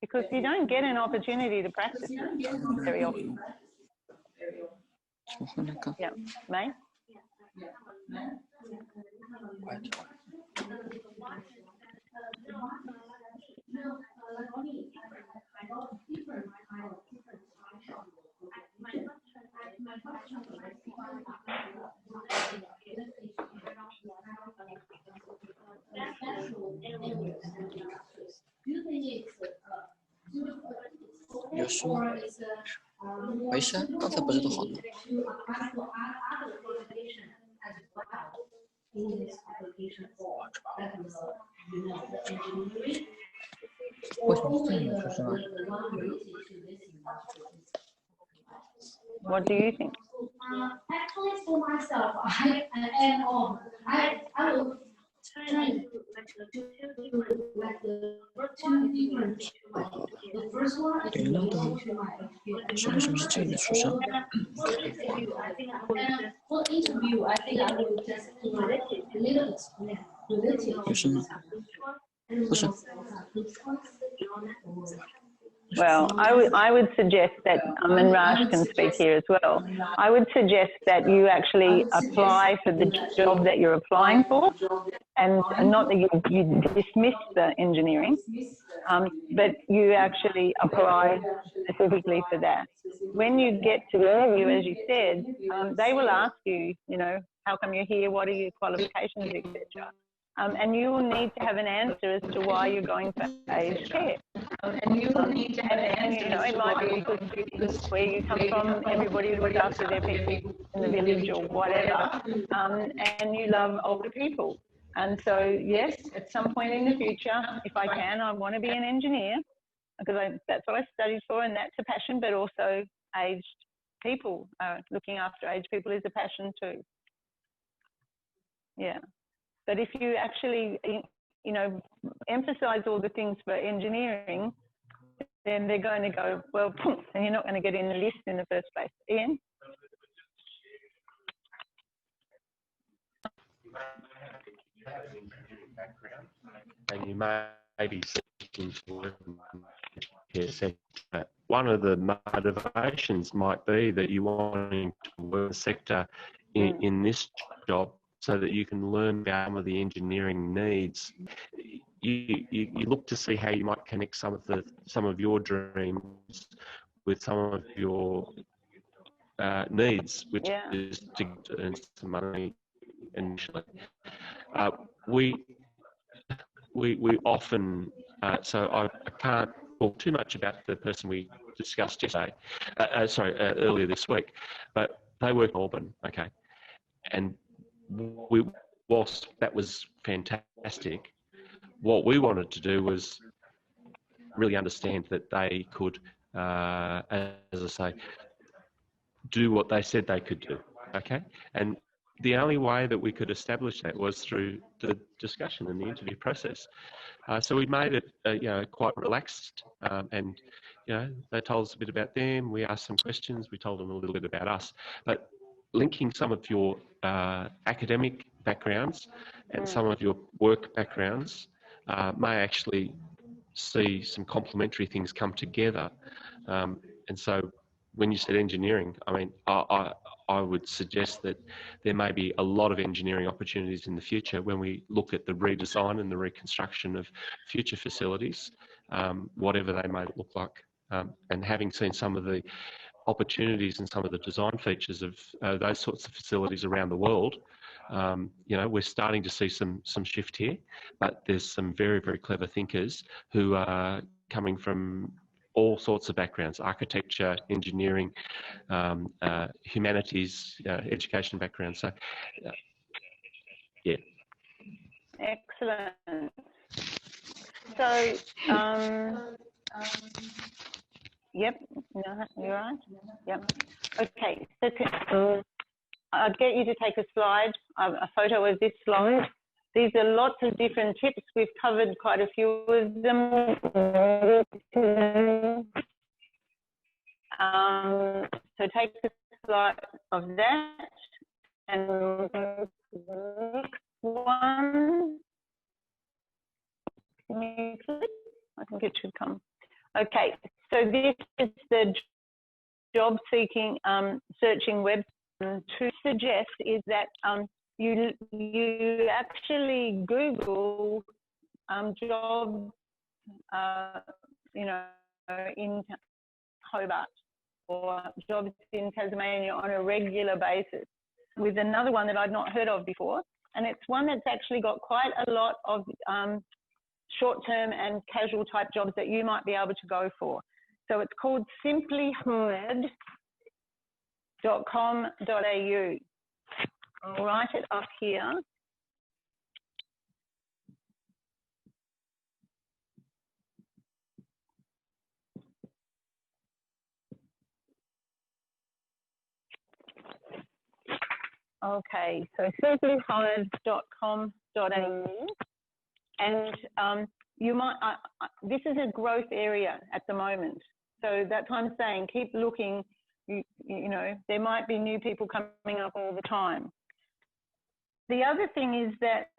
Because you don't get an opportunity to practice very often. Yeah, May?
有书，没事，刚才不是都好了？为什么是这样的？说实话。
What do you think?
Actually, for myself, I will try to like the two different. The first one is
是为什么是这样的？说实话。
And for interview, I think I will just do a little explain.
有声吗？不是。
Well, I would suggest that, and Raj can speak here as well, I would suggest that you actually apply for the job that you're applying for, and not that you dismiss the engineering, but you actually apply specifically for that. When you get to the interview, as you said, they will ask you, you know, how come you're here, what are your qualifications, etc. And you will need to have an answer as to why you're going for aged care. And you will need to have an answer. You know, it might be because where you come from, everybody looks after their people in the village or whatever, and you love older people. And so, yes, at some point in the future, if I can, I want to be an engineer because that's what I studied for, and that's a passion. But also, aged people, looking after aged people is a passion too. Yeah. But if you actually, you know, emphasize all the things for engineering, then they're going to go, well, and you're not going to get in the list in the first place. Ian?
And you may be seeking to work in the care sector. One of the motivations might be that you want to work in the sector in this job so that you can learn about some of the engineering needs. You look to see how you might connect some of your dreams with some of your needs, which is to earn some money initially. We often, so I can't talk too much about the person we discussed yesterday, earlier this week, but they work in Auburn, okay, and whilst that was fantastic, what we wanted to do was really understand that they could, as I say, do what they said they could do, okay? And the only way that we could establish that was through the discussion and the interview process. So we made it, quite relaxed, and they told us a bit about them. We asked some questions. We told them a little bit about us. But linking some of your academic backgrounds and some of your work backgrounds may actually see some complementary things come together. And so when you said engineering, I mean, I would suggest that there may be a lot of engineering opportunities in the future when we look at the redesign and the reconstruction of future facilities, whatever they may look like. And having seen some of the opportunities and some of the design features of those sorts of facilities around the world, we're starting to see some shift here, but there's some very, very clever thinkers who are coming from all sorts of backgrounds: architecture, engineering, humanities, education backgrounds. So, yeah.
Excellent. So, yep, you're right. Yep. Okay. So, I'd get you to take a slide, a photo of this slide. These are lots of different tips. We've covered quite a few of them. So take a slide of that, and we'll go to the next one. Can you click? I think it should come. Okay, so this is the job seeking, searching web. To suggest is that you actually Google job, in Hobart or jobs in Tasmania on a regular basis, with another one that I'd not heard of before, and it's one that's actually got quite a lot of short-term and casual type jobs that you might be able to go for. So it's called simplyhired.com.au. I'll write it up here. Okay, so simplyhired.com.au, and you might, this is a growth area at the moment. So that's why I'm saying keep looking. You know, there might be new people coming up all the time. The other thing is that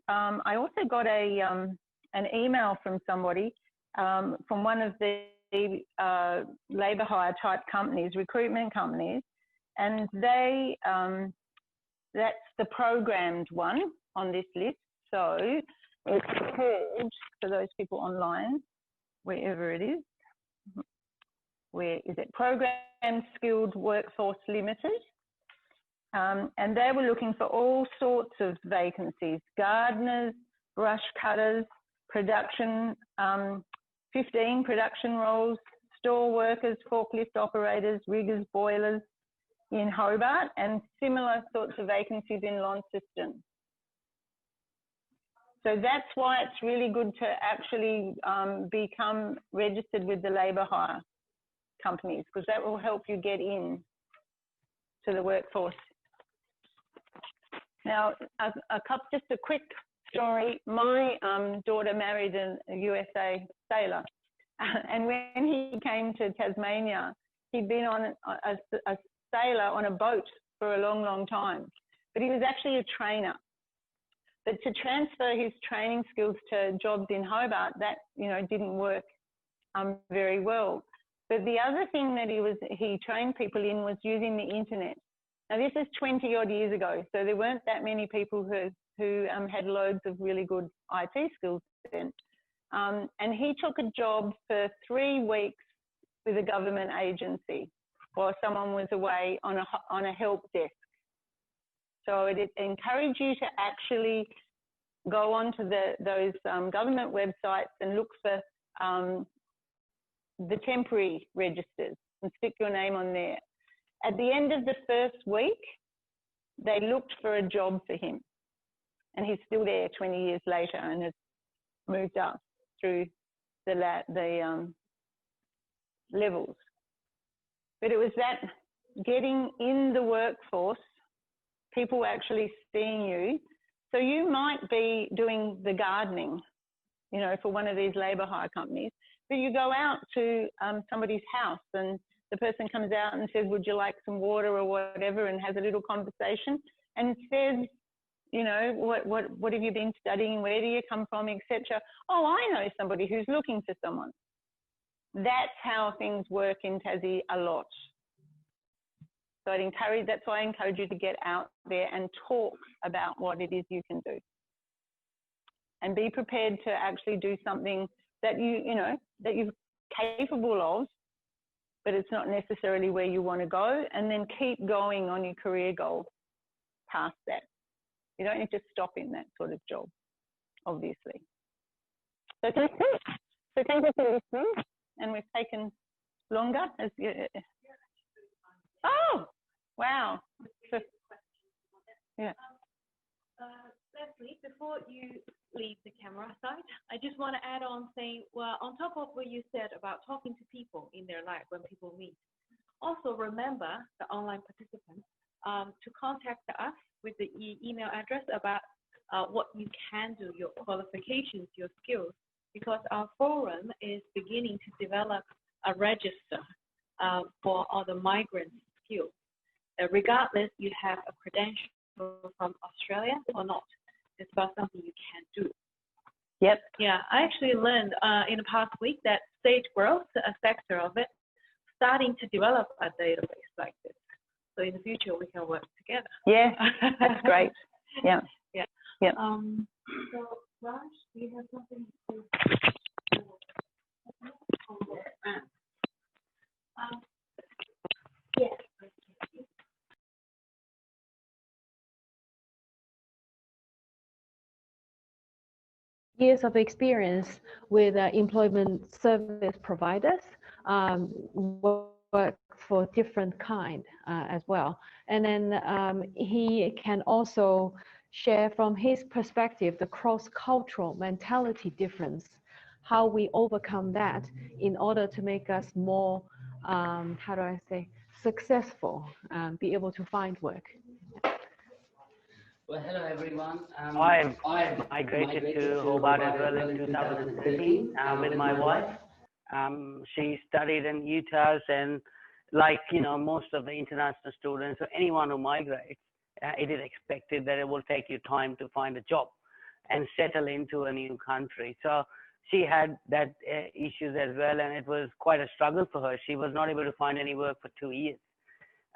I also got an email from somebody from one of the labour hire type companies, recruitment companies, and they, that's the programmed one on this list. So it's called, for those people online, wherever it is, where is it? Programmed Skilled Workforce Limited. And they were looking for all sorts of vacancies: gardeners, brush cutters, production, 15 production roles, store workers, forklift operators, riggers, boilers in Hobart, and similar sorts of vacancies in Launceston. So that's why it's really good to actually become registered with the labour hire companies, because that will help you get in to the workforce. Now, just a quick story. My daughter married a USA sailor, And when he came to Tasmania, he'd been on a sailor on a boat for a long, long time. But he was actually a trainer. But to transfer his training skills to jobs in Hobart, that, you know, didn't work very well. But the other thing that he trained people in was using the internet. Now this is 20 odd years ago, so there weren't that many people who had loads of really good IT skills then. And he took a job for 3 weeks with a government agency while someone was away on a help desk. So it encouraged you to actually go onto those government websites and look for the temporary registers and stick your name on there. At the end of the first week, they looked for a job for him. And he's still there 20 years later and has moved up through the levels. But it was that getting in the workforce, people actually seeing you. So you might be doing the gardening, you know, for one of these labour hire companies, but you go out to somebody's house and the person comes out and says, would you like some water or whatever, and has a little conversation and says, you know, what have you been studying? Where do you come from, etc. Oh, I know somebody who's looking for someone. That's how things work in Tassie a lot. So that's why I encourage you to get out there and talk about what it is you can do. And be prepared to actually do something that that you're capable of, but it's not necessarily where you want to go, and then keep going on your career goal past that. You don't need to stop in that sort of job, obviously. So thank you for listening, and we've taken longer. Oh, wow. So, yeah.
Lesley, before you leave the camera side, I just want to add on saying, well, on top of what you said about talking to people in their life when people meet, also remember the online participants to contact us with the email address about what you can do, your qualifications, your skills, because our forum is beginning to develop a register for all the migrant skills. Regardless, you have a credential from Australia or not. It's about something you can do.
Yep.
Yeah, I actually learned in the past week that Sage Growth, a sector of it, starting to develop a database like this. So in the future, we can work together.
Yeah, that's great. Yeah.
Yeah.
Yeah.
So, Raj, do you have something to yes.
Years of experience with employment service providers, work for different kind as well. And then he can also share from his perspective the cross-cultural mentality difference, how we overcome that in order to make us more, how do I say, successful, be able to find work.
Well, hello everyone. I migrated to Hobart as well in 2013 with my wife. She studied in UTAS, and like, you know, most of the international students or anyone who migrates, it is expected that it will take you time to find a job and settle into a new country. So she had that issues as well, and it was quite a struggle for her. She was not able to find any work for 2 years.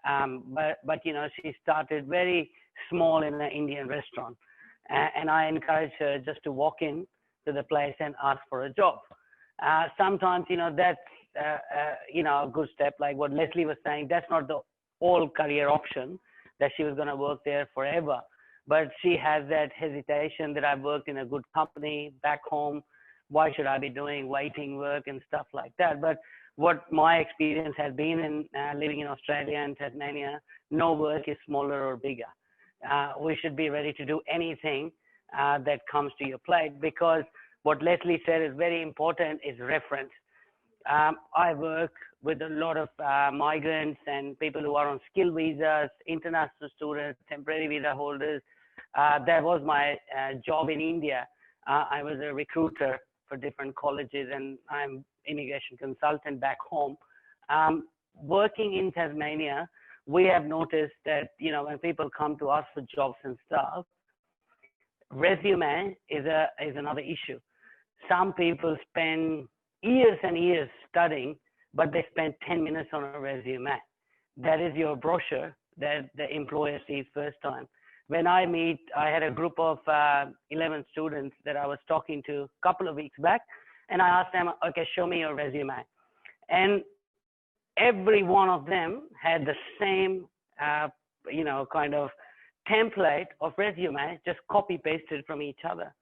But you know, she started very small in an Indian restaurant, and I encouraged her just to walk in to the place and ask for a job. Sometimes, you know, that's you know, a good step, like what Lesley was saying. That's not the all career option that she was going to work there forever, but she has that hesitation that I've worked in a good company back home. Why should I be doing waiting work and stuff like that? But what my experience has been in living in Australia and Tasmania, no work is smaller or bigger. We should be ready to do anything that comes to your plate, because what Lesley said is very important, is reference. I work with a lot of migrants and people who are on skill visas, international students, temporary visa holders. That was my job in India. I was a recruiter for different colleges, and I'm immigration consultant back home. Working in Tasmania, we have noticed that, you know, when people come to us for jobs and stuff, resume is another issue. Some people spend years and years studying, but they spend 10 minutes on a resume. That is your brochure that the employer sees first time. When I had a group of 11 students that I was talking to a couple of weeks back, and I asked them, okay, show me your resume. And every one of them had the same, you know, kind of template of resume, just copy pasted from each other.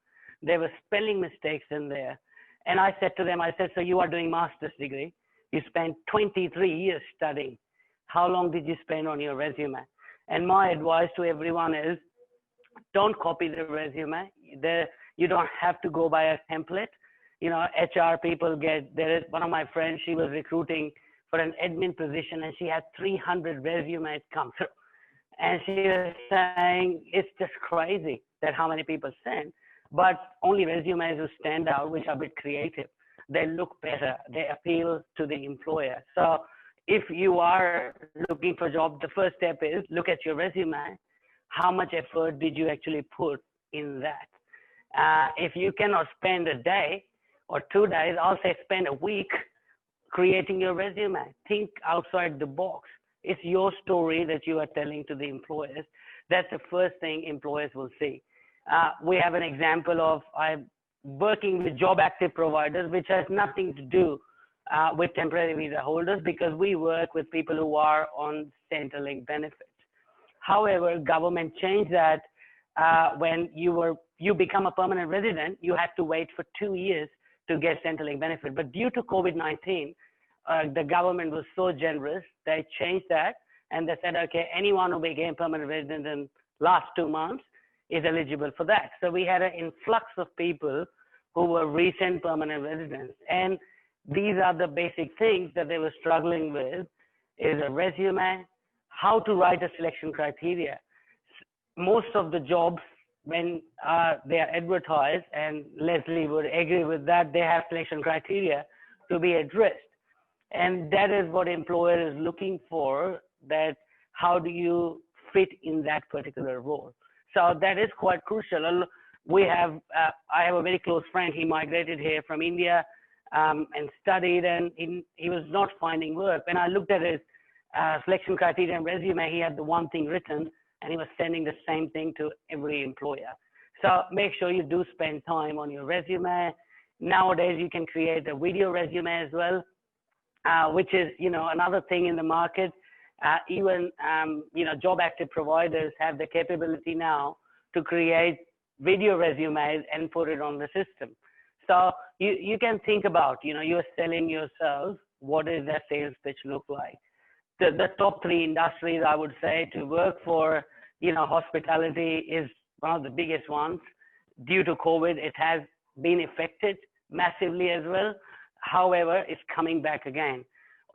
There were spelling mistakes in there. And I said to them, I said, so you are doing master's degree. You spent 23 years studying. How long did you spend on your resume? And my advice to everyone is, don't copy the resume. You don't have to go by a template. You know, HR people there is one of my friends, she was recruiting for an admin position, and she had 300 resumes come through. And she was saying, it's just crazy that how many people send, but only resumes who stand out, which are a bit creative. They look better. They appeal to the employer. So if you are looking for a job, the first step is look at your resume. How much effort did you actually put in that? If you cannot spend a day or 2 days, I'll say spend a week creating your resume. Think outside the box. It's your story that you are telling to the employers. That's the first thing employers will see. We have an example of I'm working with job active providers, which has nothing to do with temporary visa holders, because we work with people who are on Centrelink benefits. However, government changed that when you become a permanent resident, you have to wait for 2 years to get Centrelink benefit. But due to COVID-19, the government was so generous, they changed that, and they said, okay, anyone who became permanent resident in last 2 months is eligible for that. So we had an influx of people who were recent permanent residents. And these are the basic things that they were struggling with, is a resume, how to write a selection criteria. Most of the jobs, when they are advertised, and Lesley would agree with that, they have selection criteria to be addressed. And that is what employer is looking for, that how do you fit in that particular role. So that is quite crucial. We have, I have a very close friend, he migrated here from India and studied, and he was not finding work. When I looked at his selection criteria and resume, he had the one thing written, and he was sending the same thing to every employer. So make sure you do spend time on your resume. Nowadays, you can create a video resume as well, which is, you know, another thing in the market. Even, you know, job active providers have the capability now to create video resumes and put it on the system. So you can think about, you know, you're selling yourself, what does that sales pitch look like? The top 3 industries, I would say, to work for, you know, hospitality is one of the biggest ones. Due to COVID, it has been affected massively as well. However, it's coming back again.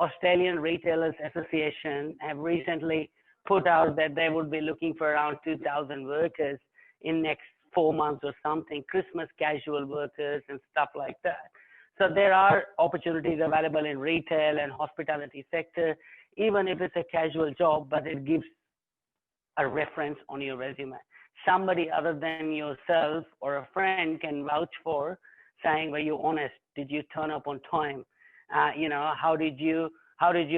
Australian Retailers Association have recently put out that they would be looking for around 2,000 workers in next 4 months or something, Christmas casual workers and stuff like that. So there are opportunities available in retail and hospitality sector, even if it's a casual job, but it gives a reference on your resume. Somebody other than yourself or a friend can vouch for, saying, were you honest? Did you turn up on time? You know, how did you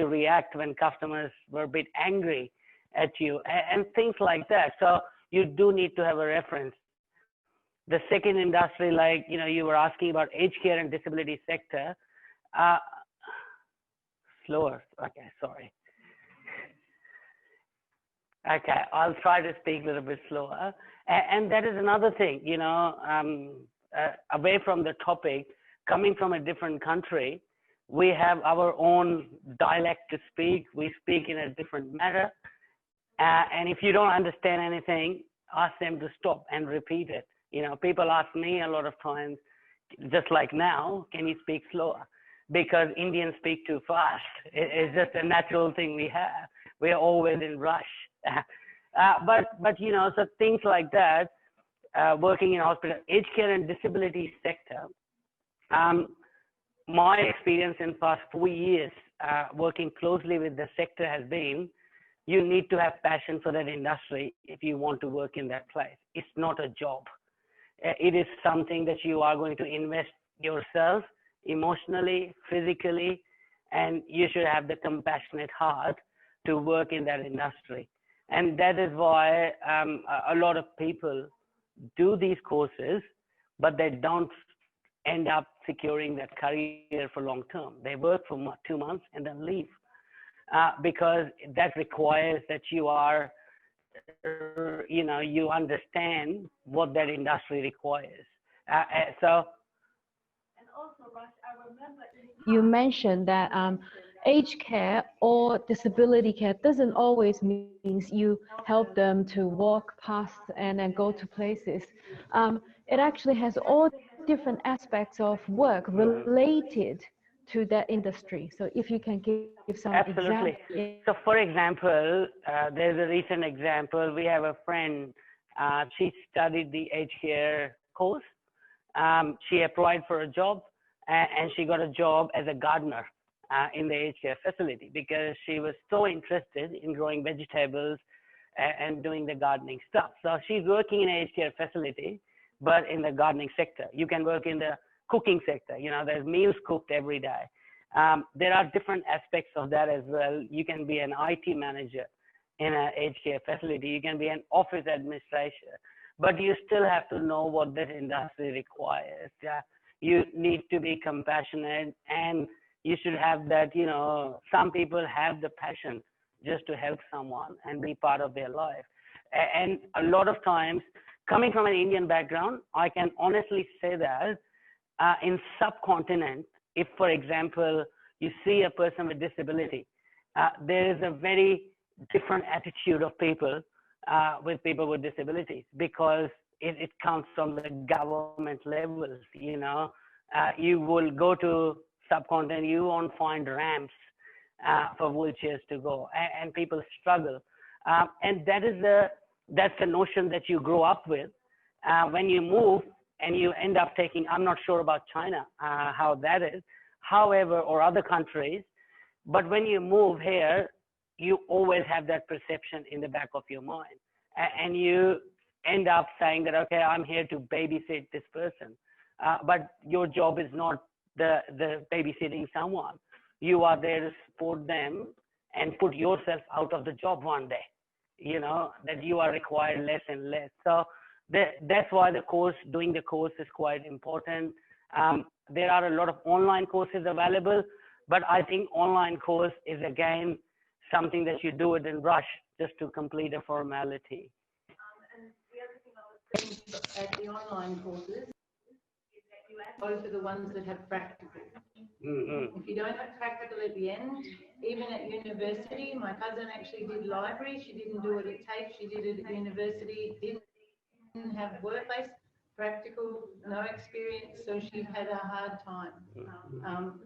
react when customers were a bit angry at you, and things like that. So you do need to have a reference. The second industry, like, you know, you were asking about aged care and disability sector. Slower. Okay, sorry. Okay, I'll try to speak a little bit slower. And that is another thing, you know, away from the topic, coming from a different country, we have our own dialect to speak. We speak in a different manner. And if you don't understand anything, ask them to stop and repeat it. You know, people ask me a lot of times, just like now, can you speak slower? Because Indians speak too fast. It's just a natural thing we have. We're always in rush. But you know, so things like that, working in hospital, aged care and disability sector, My experience in past 4 years working closely with the sector has been, you need to have passion for that industry if you want to work in that place. It's not a job. It is something that you are going to invest yourself emotionally, physically, and you should have the compassionate heart to work in that industry. And that is why a lot of people do these courses, but they don't end up securing that career for long term. They work for 2 months and then leave because that requires that you are, you understand what that industry requires. So.
And also, Rush, I remember
You mentioned that aged care or disability care doesn't always means you help them to walk past and then go to places. It actually has all different aspects of work related to that industry. So if you can give some
Absolutely. So for example, there's a recent example. We have a friend, she studied the aged care course. She applied for a job and she got a job as a gardener in the aged care facility because she was so interested in growing vegetables and doing the gardening stuff. So she's working in an aged care facility, but in the gardening sector. You can work in the cooking sector. There's meals cooked every day. There are different aspects of that as well. You can be an IT manager in an aged care facility. You can be an office administrator, but you still have to know what that industry requires. You need to be compassionate, and you should have that, some people have the passion just to help someone and be part of their life. And a lot of times, coming from an Indian background, I can honestly say that in subcontinent, if, for example, you see a person with disability, there is a very different attitude of people with disabilities because it comes from the government levels. You will go to subcontinent, you won't find ramps for wheelchairs to go, and people struggle. And that's the notion that you grow up with. When you move and you end up taking, I'm not sure about China, how that is, however, or other countries, but when you move here, you always have that perception in the back of your mind. And you end up saying that, okay, I'm here to babysit this person. But your job is not the babysitting someone. You are there to support them and put yourself out of the job one day, that you are required less and less. So that's why doing the course is quite important. There are a lot of online courses available, but I think online course is again something that you do it in rush just to complete a formality.
And the other thing I was saying at the online courses is that you go for the ones that have practical. If you don't have practical at the end, even at university, my cousin actually did library. She didn't do it at TAFE. She did it at university. Didn't have workplace practical, no experience, so she had a hard time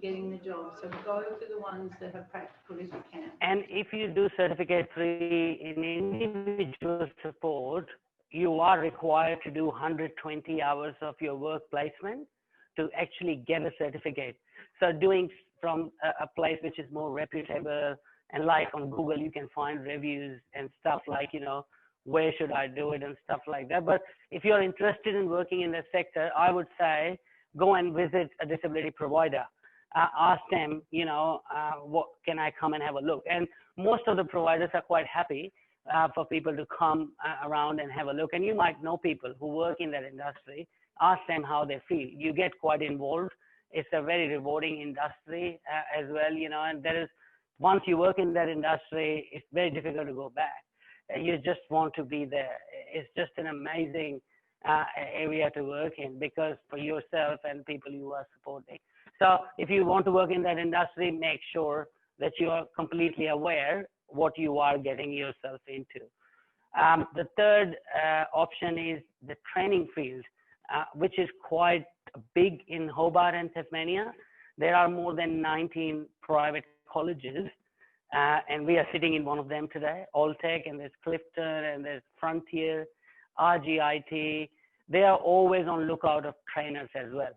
getting the job. So go for the ones that have practical if you can.
And if you do certificate 3 in individual support, you are required to do 120 hours of your work placement to actually get a certificate. So doing from a place which is more reputable, and like on Google, you can find reviews and stuff like, where should I do it and stuff like that. But if you're interested in working in the sector, I would say go and visit a disability provider. Ask them, what can I come and have a look? And most of the providers are quite happy for people to come around and have a look. And you might know people who work in that industry. Ask them how they feel. You get quite involved. It's a very rewarding industry as well, and there is, once you work in that industry, it's very difficult to go back. You just want to be there. It's just an amazing area to work in because for yourself and people you are supporting. So if you want to work in that industry, make sure that you are completely aware what you are getting yourself into. The third option is the training field, which is quite big in Hobart and Tasmania. There are more than 19 private colleges. And we are sitting in one of them today, Alltech, and there's Clifton, and there's Frontier, RGIT. They are always on lookout of trainers as well.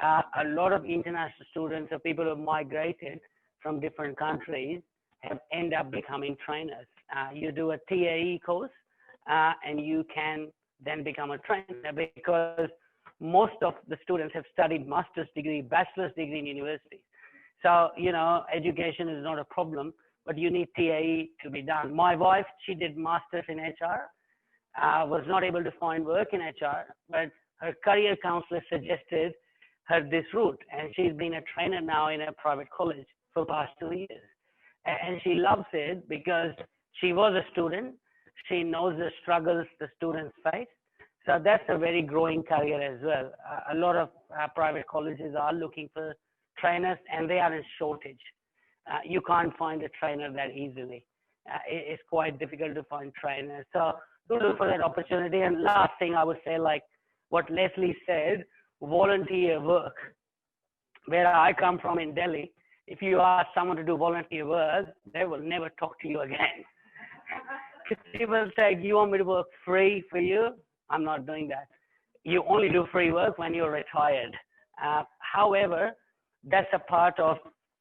a lot of international students or people who have migrated from different countries have end up becoming trainers. You do a TAE course and you can then become a trainer, because most of the students have studied master's degree, bachelor's degree in universities. So, you know, education is not a problem, but you need TAE to be done. My wife, she did master's in HR, was not able to find work in HR, but her career counselor suggested her this route, and she's been a trainer now in a private college for the past 2 years. And she loves it because she was a student. She knows the struggles the students face. So that's a very growing career as well. A lot of private colleges are looking for trainers, and they are in shortage. You can't find a trainer that easily. It's quite difficult to find trainers. So do look for that opportunity. And last thing I would say, like what Lesley said, volunteer work. Where I come from in Delhi, if you ask someone to do volunteer work, they will never talk to you again. People say, you want me to work free for you? I'm not doing that. You only do free work when you're retired. However, that's a part of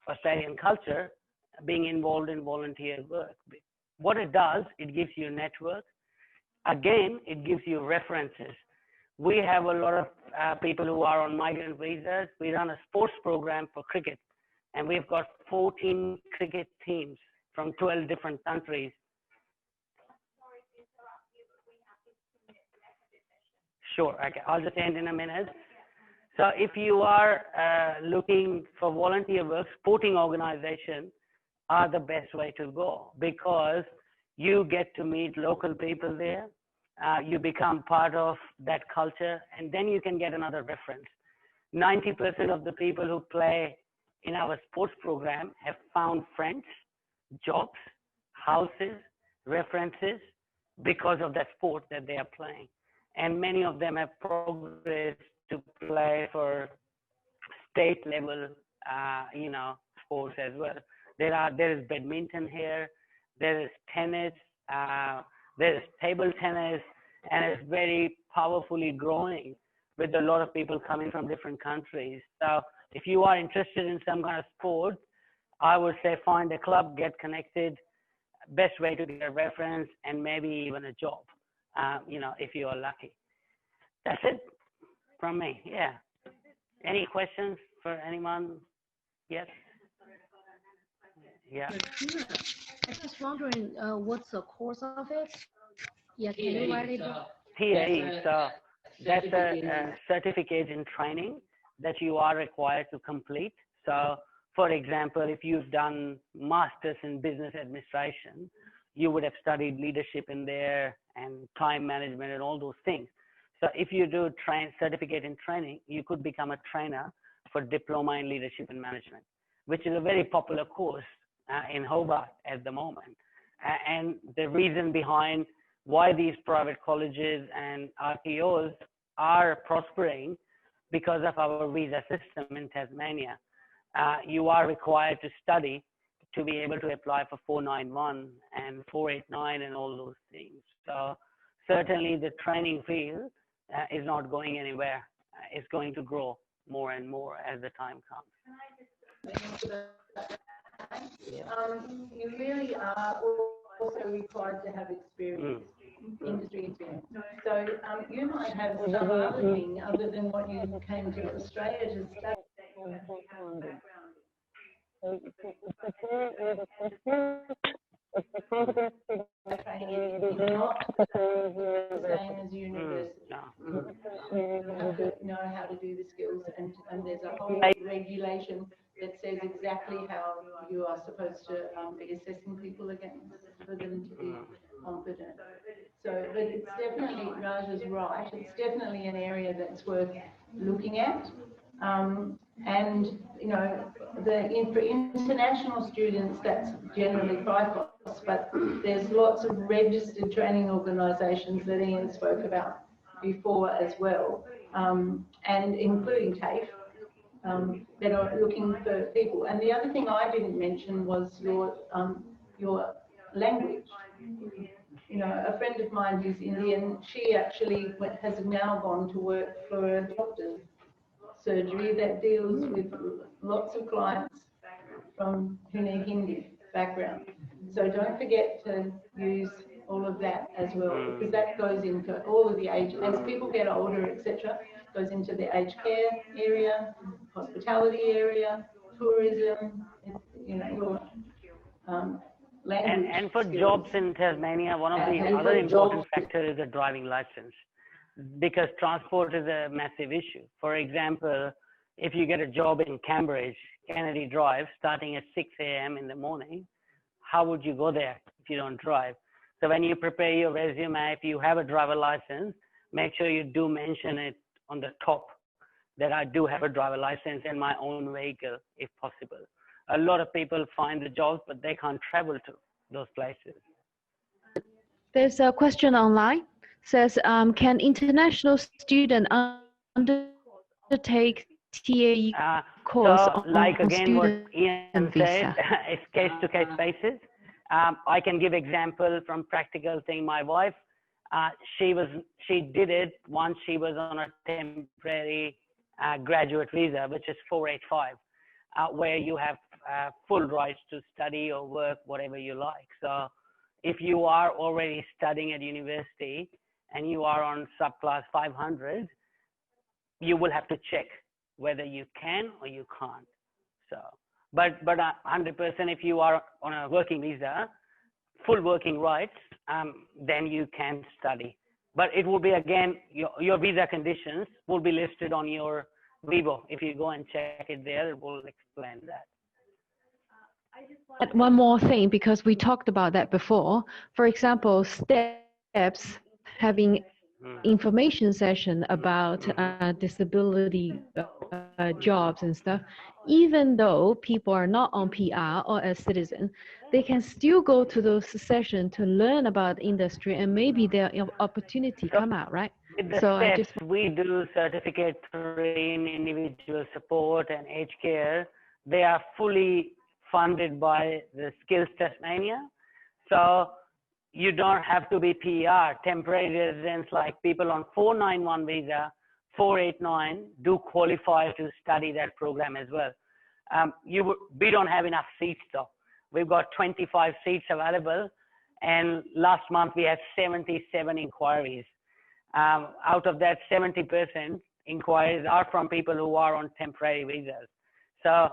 Australian culture, being involved in volunteer work. What it does, it gives you a network. Again, it gives you references. We have a lot of people who are on migrant visas. We run a sports program for cricket, and we've got 14 cricket teams from 12 different countries. Sure, okay. I'll just end in a minute. So if you are looking for volunteer work, sporting organizations are the best way to go, because you get to meet local people there. You become part of that culture, and then you can get another reference. 90% of the people who play in our sports program have found friends, jobs, houses, references because of that sport that they are playing. And many of them have progressed to play for state level, sports as well. There is badminton here, there is tennis, there is table tennis, and it's very powerfully growing with a lot of people coming from different countries. So if you are interested in some kind of sport, I would say find a club, get connected. Best way to get a reference, and maybe even a job, if you are lucky. That's it from me. Yeah. Any questions for anyone? Yes? Yeah.
I'm just wondering, what's the course of it? Yeah, can you write it down?
TAE, so that's a certificate in training that you are required to complete. So, for example, if you've done masters in business administration, you would have studied leadership in there and time management and all those things. So if you do certificate in training, you could become a trainer for diploma in leadership and management, which is a very popular course in Hobart at the moment. And the reason behind why these private colleges and RTOs are prospering, because of our visa system in Tasmania. You are required to study to be able to apply for 491 and 489 and all those things. So certainly the training field is not going anywhere. It's going to grow more and more as the time comes.
You really are also required to have experience, industry experience. So you might have some other thing other than what you came to Australia to study. Training is not the same as university. You have to know how to do the skills, and there's a whole regulation that says exactly how you are supposed to be assessing people against for them to be competent. So, but it's definitely, Raj is right, it's definitely an area that's worth looking at. And, for international students, that's generally FIFOS, but there's lots of registered training organisations that Ian spoke about before as well, and including TAFE, that are looking for people. And the other thing I didn't mention was your language. A friend of mine who's Indian, she actually has now gone to work for a doctor. surgery that deals with lots of clients from who need Hindi background. So don't forget to use all of that as well, because that goes into all of the age, as people get older, etc., goes into the aged care area, hospitality area, tourism, you know, your language
And for
skills.
jobs in Tasmania, one of the other important factors is the driving license, because transport is a massive issue. For example, if you get a job in Cambridge, Kennedy Drive, starting at 6 a.m. in the morning, how would you go there if you don't drive? So when you prepare your resume, if you have a driver license, make sure you do mention it on the top that I do have a driver license and my own vehicle, if possible. A lot of people find the jobs, but they can't travel to those places.
There's a question online. Says, can international student undertake TAE course
So like
on
again, what
student
Ian
visa?
said, it's case-to-case basis. I can give example from practical thing. My wife, she did it once she was on a temporary graduate visa, which is 485, where you have full rights to study or work, whatever you like. So if you are already studying at university and you are on subclass 500, you will have to check whether you can or you can't. So, but 100% if you are on a working visa, full working rights, then you can study. But it will be, again, your visa conditions will be listed on your Vivo. If you go and check it there, it will explain that.
Add one more thing, because we talked about that before. For example, STEPS having information session about disability jobs and stuff. Even though people are not on PR or a citizen, they can still go to those sessions to learn about industry, and maybe their opportunity come out, right?
With the
So I
steps,
just
we do certificate in individual support and aged care. They are fully funded by the Skills Tasmania. So you don't have to be PR. Temporary residents, like people on 491 visa, 489, do qualify to study that program as well. We don't have enough seats though. We've got 25 seats available, and last month we had 77 inquiries. Out of that, 70% inquiries are from people who are on temporary visas. So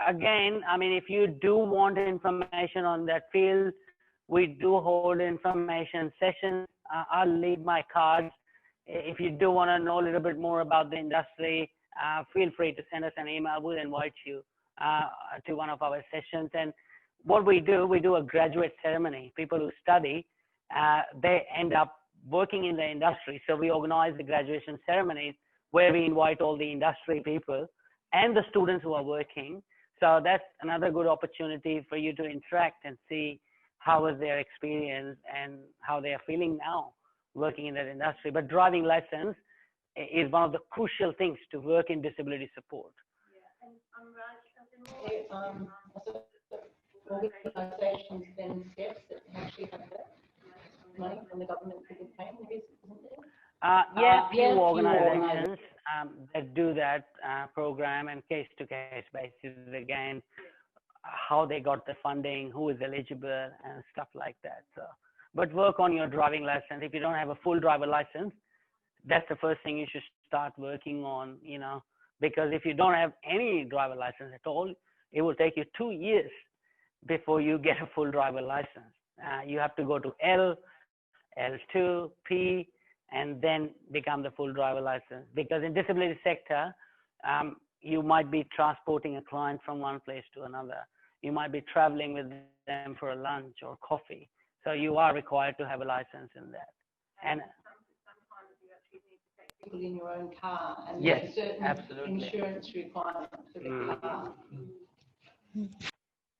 again, I mean, if you do want information on that field, we do hold information sessions. I'll leave my cards. If you do want to know a little bit more about the industry, feel free to send us an email. We'll invite you to one of our sessions. And what we do a graduate ceremony. People who study, they end up working in the industry. So we organize the graduation ceremonies where we invite all the industry people and the students who are working. So that's another good opportunity for you to interact and see how was their experience and how they are feeling now working in that industry. But driving license is one of the crucial things to work in disability support.
Organisations then steps that actually have that money from the government to be paying, isn't there?
Yeah, few organizations that do that program, and case-to-case basis, again, how they got the funding, who is eligible, and stuff like that. So, but work on your driving license. If you don't have a full driver license, that's the first thing you should start working on, you know, because if you don't have any driver license at all, it will take you 2 years before you get a full driver license. You have to go to L, L2, P, and then become the full driver license. Because in disability sector, you might be transporting a client from one place to another. You might be traveling with them for a lunch or coffee. So you are required to have a license in that. And
people in your own car, and
yes,
there's certain
absolutely.
insurance requirements for the car.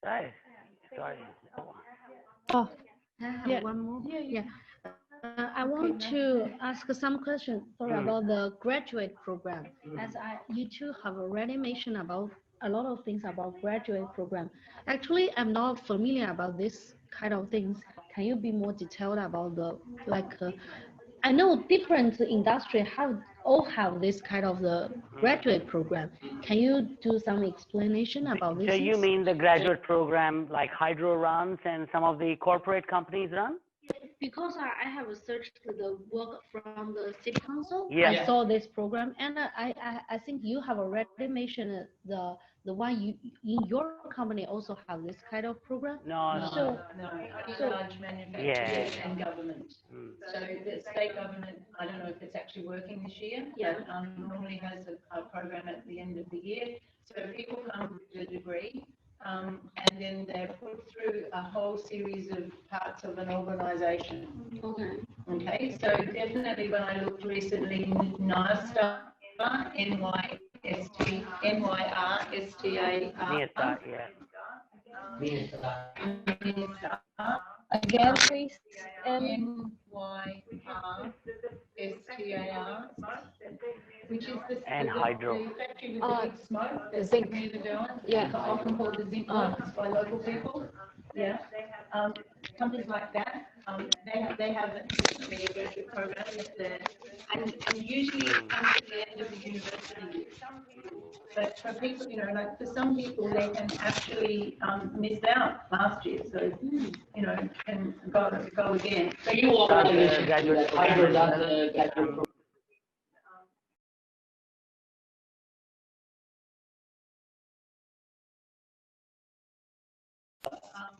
Right. Sorry.
oh
I have
Yeah.
one more. Yeah. I want to ask some questions about the graduate program. As you two have already mentioned about a lot of things about graduate program. Actually, I'm not familiar about this kind of things. Can you be more detailed about the, like, I know different industry have all have this kind of the graduate program. Can you do some explanation about this?
So you mean the graduate program like Hydro runs and some of the corporate companies run?
Because I have searched the work from the city council.
Yeah.
I saw this program, and I think you have already mentioned the one you in your company also have this kind of program.
No.
So large manufacturers and government. So the state government, I don't know if it's actually working this year, but normally has a program at the end of the year. So people come with a degree. And then they're put through a whole series of parts of an organisation. Okay, so definitely when I looked recently, NYSTAR, NYRSTAR.
Again, please.
NYRSTAR, which is the
and Hydro.
factory with the big smoke that's
zinc.
near the down.
Yeah.
Often called the zinc works by local people. Yeah. Companies like that, they have definitely a graduate program and usually it comes at the end of the university year. But for people, like for some people, they can actually miss out last year, so can go again.
So you walk on the
graduate
program.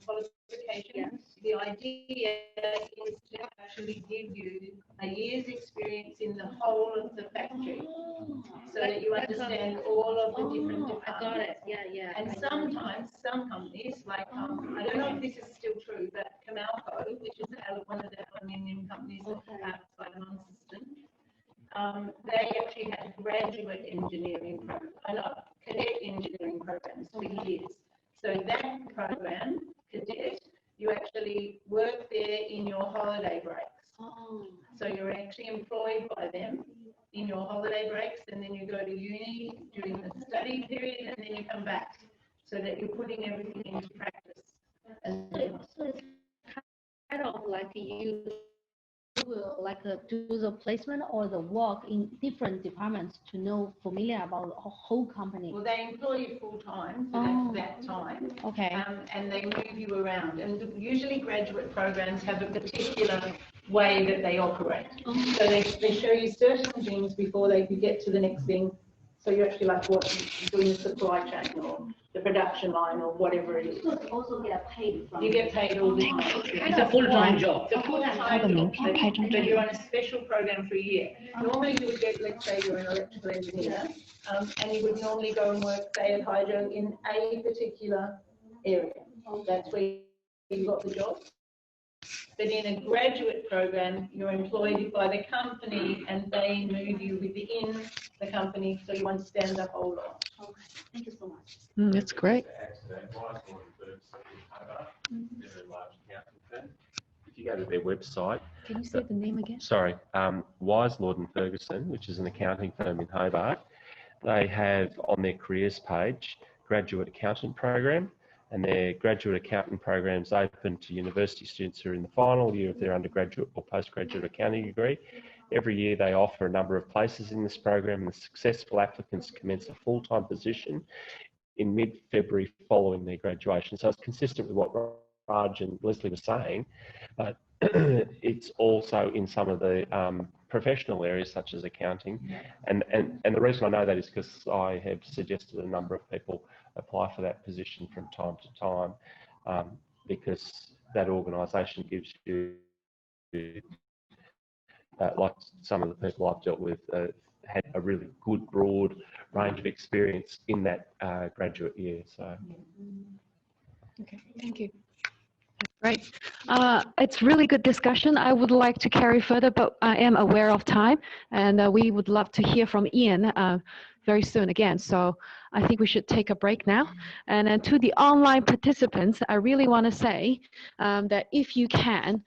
Qualifications. The idea is to actually give you a year's experience in the whole of the factory, so that you understand all of the different departments.
I got it. Yeah.
And sometimes some companies, like I don't know if this is still true, but Camalco, which is one of the aluminium companies that's like non-system, they actually had graduate engineering cadet engineering programs for years. So that program, cadet, you actually work there in your holiday breaks. So you're actually employed by them in your holiday breaks, and then you go to uni during the study period, and then you come back, so that you're putting everything into practice. And
So it's kind of like you will do the placement or the work in different departments to know familiar about the whole company.
Well, they employ you full time for that time.
Okay.
And they move you around. And usually graduate programs have a particular way that they operate. So they show you certain things before they can get to the next thing. So you're actually like doing the supply chain or the production line or whatever it is.
So you also get paid from.
You get paid all the time.
It's a full-time job.
It's a full-time job, but you're on a special program for a year. Normally you would get, let's say you're an electrical engineer, and you would normally go and work, say, at Hydro in a particular area. That's where you got the job. But in a graduate program, you're employed by the company and they move you within the company, so you understand the whole lot.
Okay. Thank you so much.
That's great.
If you go to their website,
Can you say the name again?
sorry, Wise, Lord and Ferguson, which is an accounting firm in Hobart, they have on their careers page graduate accountant program, and their graduate accountant programs open to university students who are in the final year of their undergraduate or postgraduate accounting degree. Every year they offer a number of places in this program, and the successful applicants commence a full-time position in mid-February following their graduation. So it's consistent with what Raj and Lesley were saying, but it's also in some of the professional areas such as accounting. And the reason I know that is because I have suggested a number of people apply for that position from time to time, because that organisation gives you, like some of the people I've dealt with, had a really good broad range of experience in that graduate year. So.
Okay, thank you. Right. It's really good discussion. I would like to carry further, but I am aware of time, and we would love to hear from Ian very soon again. So I think we should take a break now. And then to the online participants, I really want to say that if you can,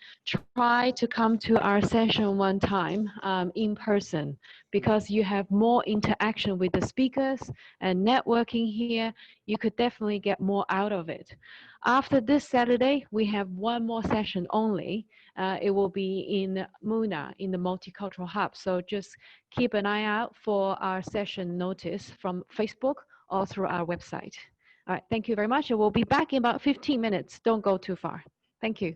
try to come to our session one time in person, because you have more interaction with the speakers and networking here. You could definitely get more out of it. After this Saturday, we have one more session only. It will be in Muna, in the Multicultural Hub. So just keep an eye out for our session notice from Facebook or through our website. All right, thank you very much. And we'll be back in about 15 minutes. Don't go too far. Thank you.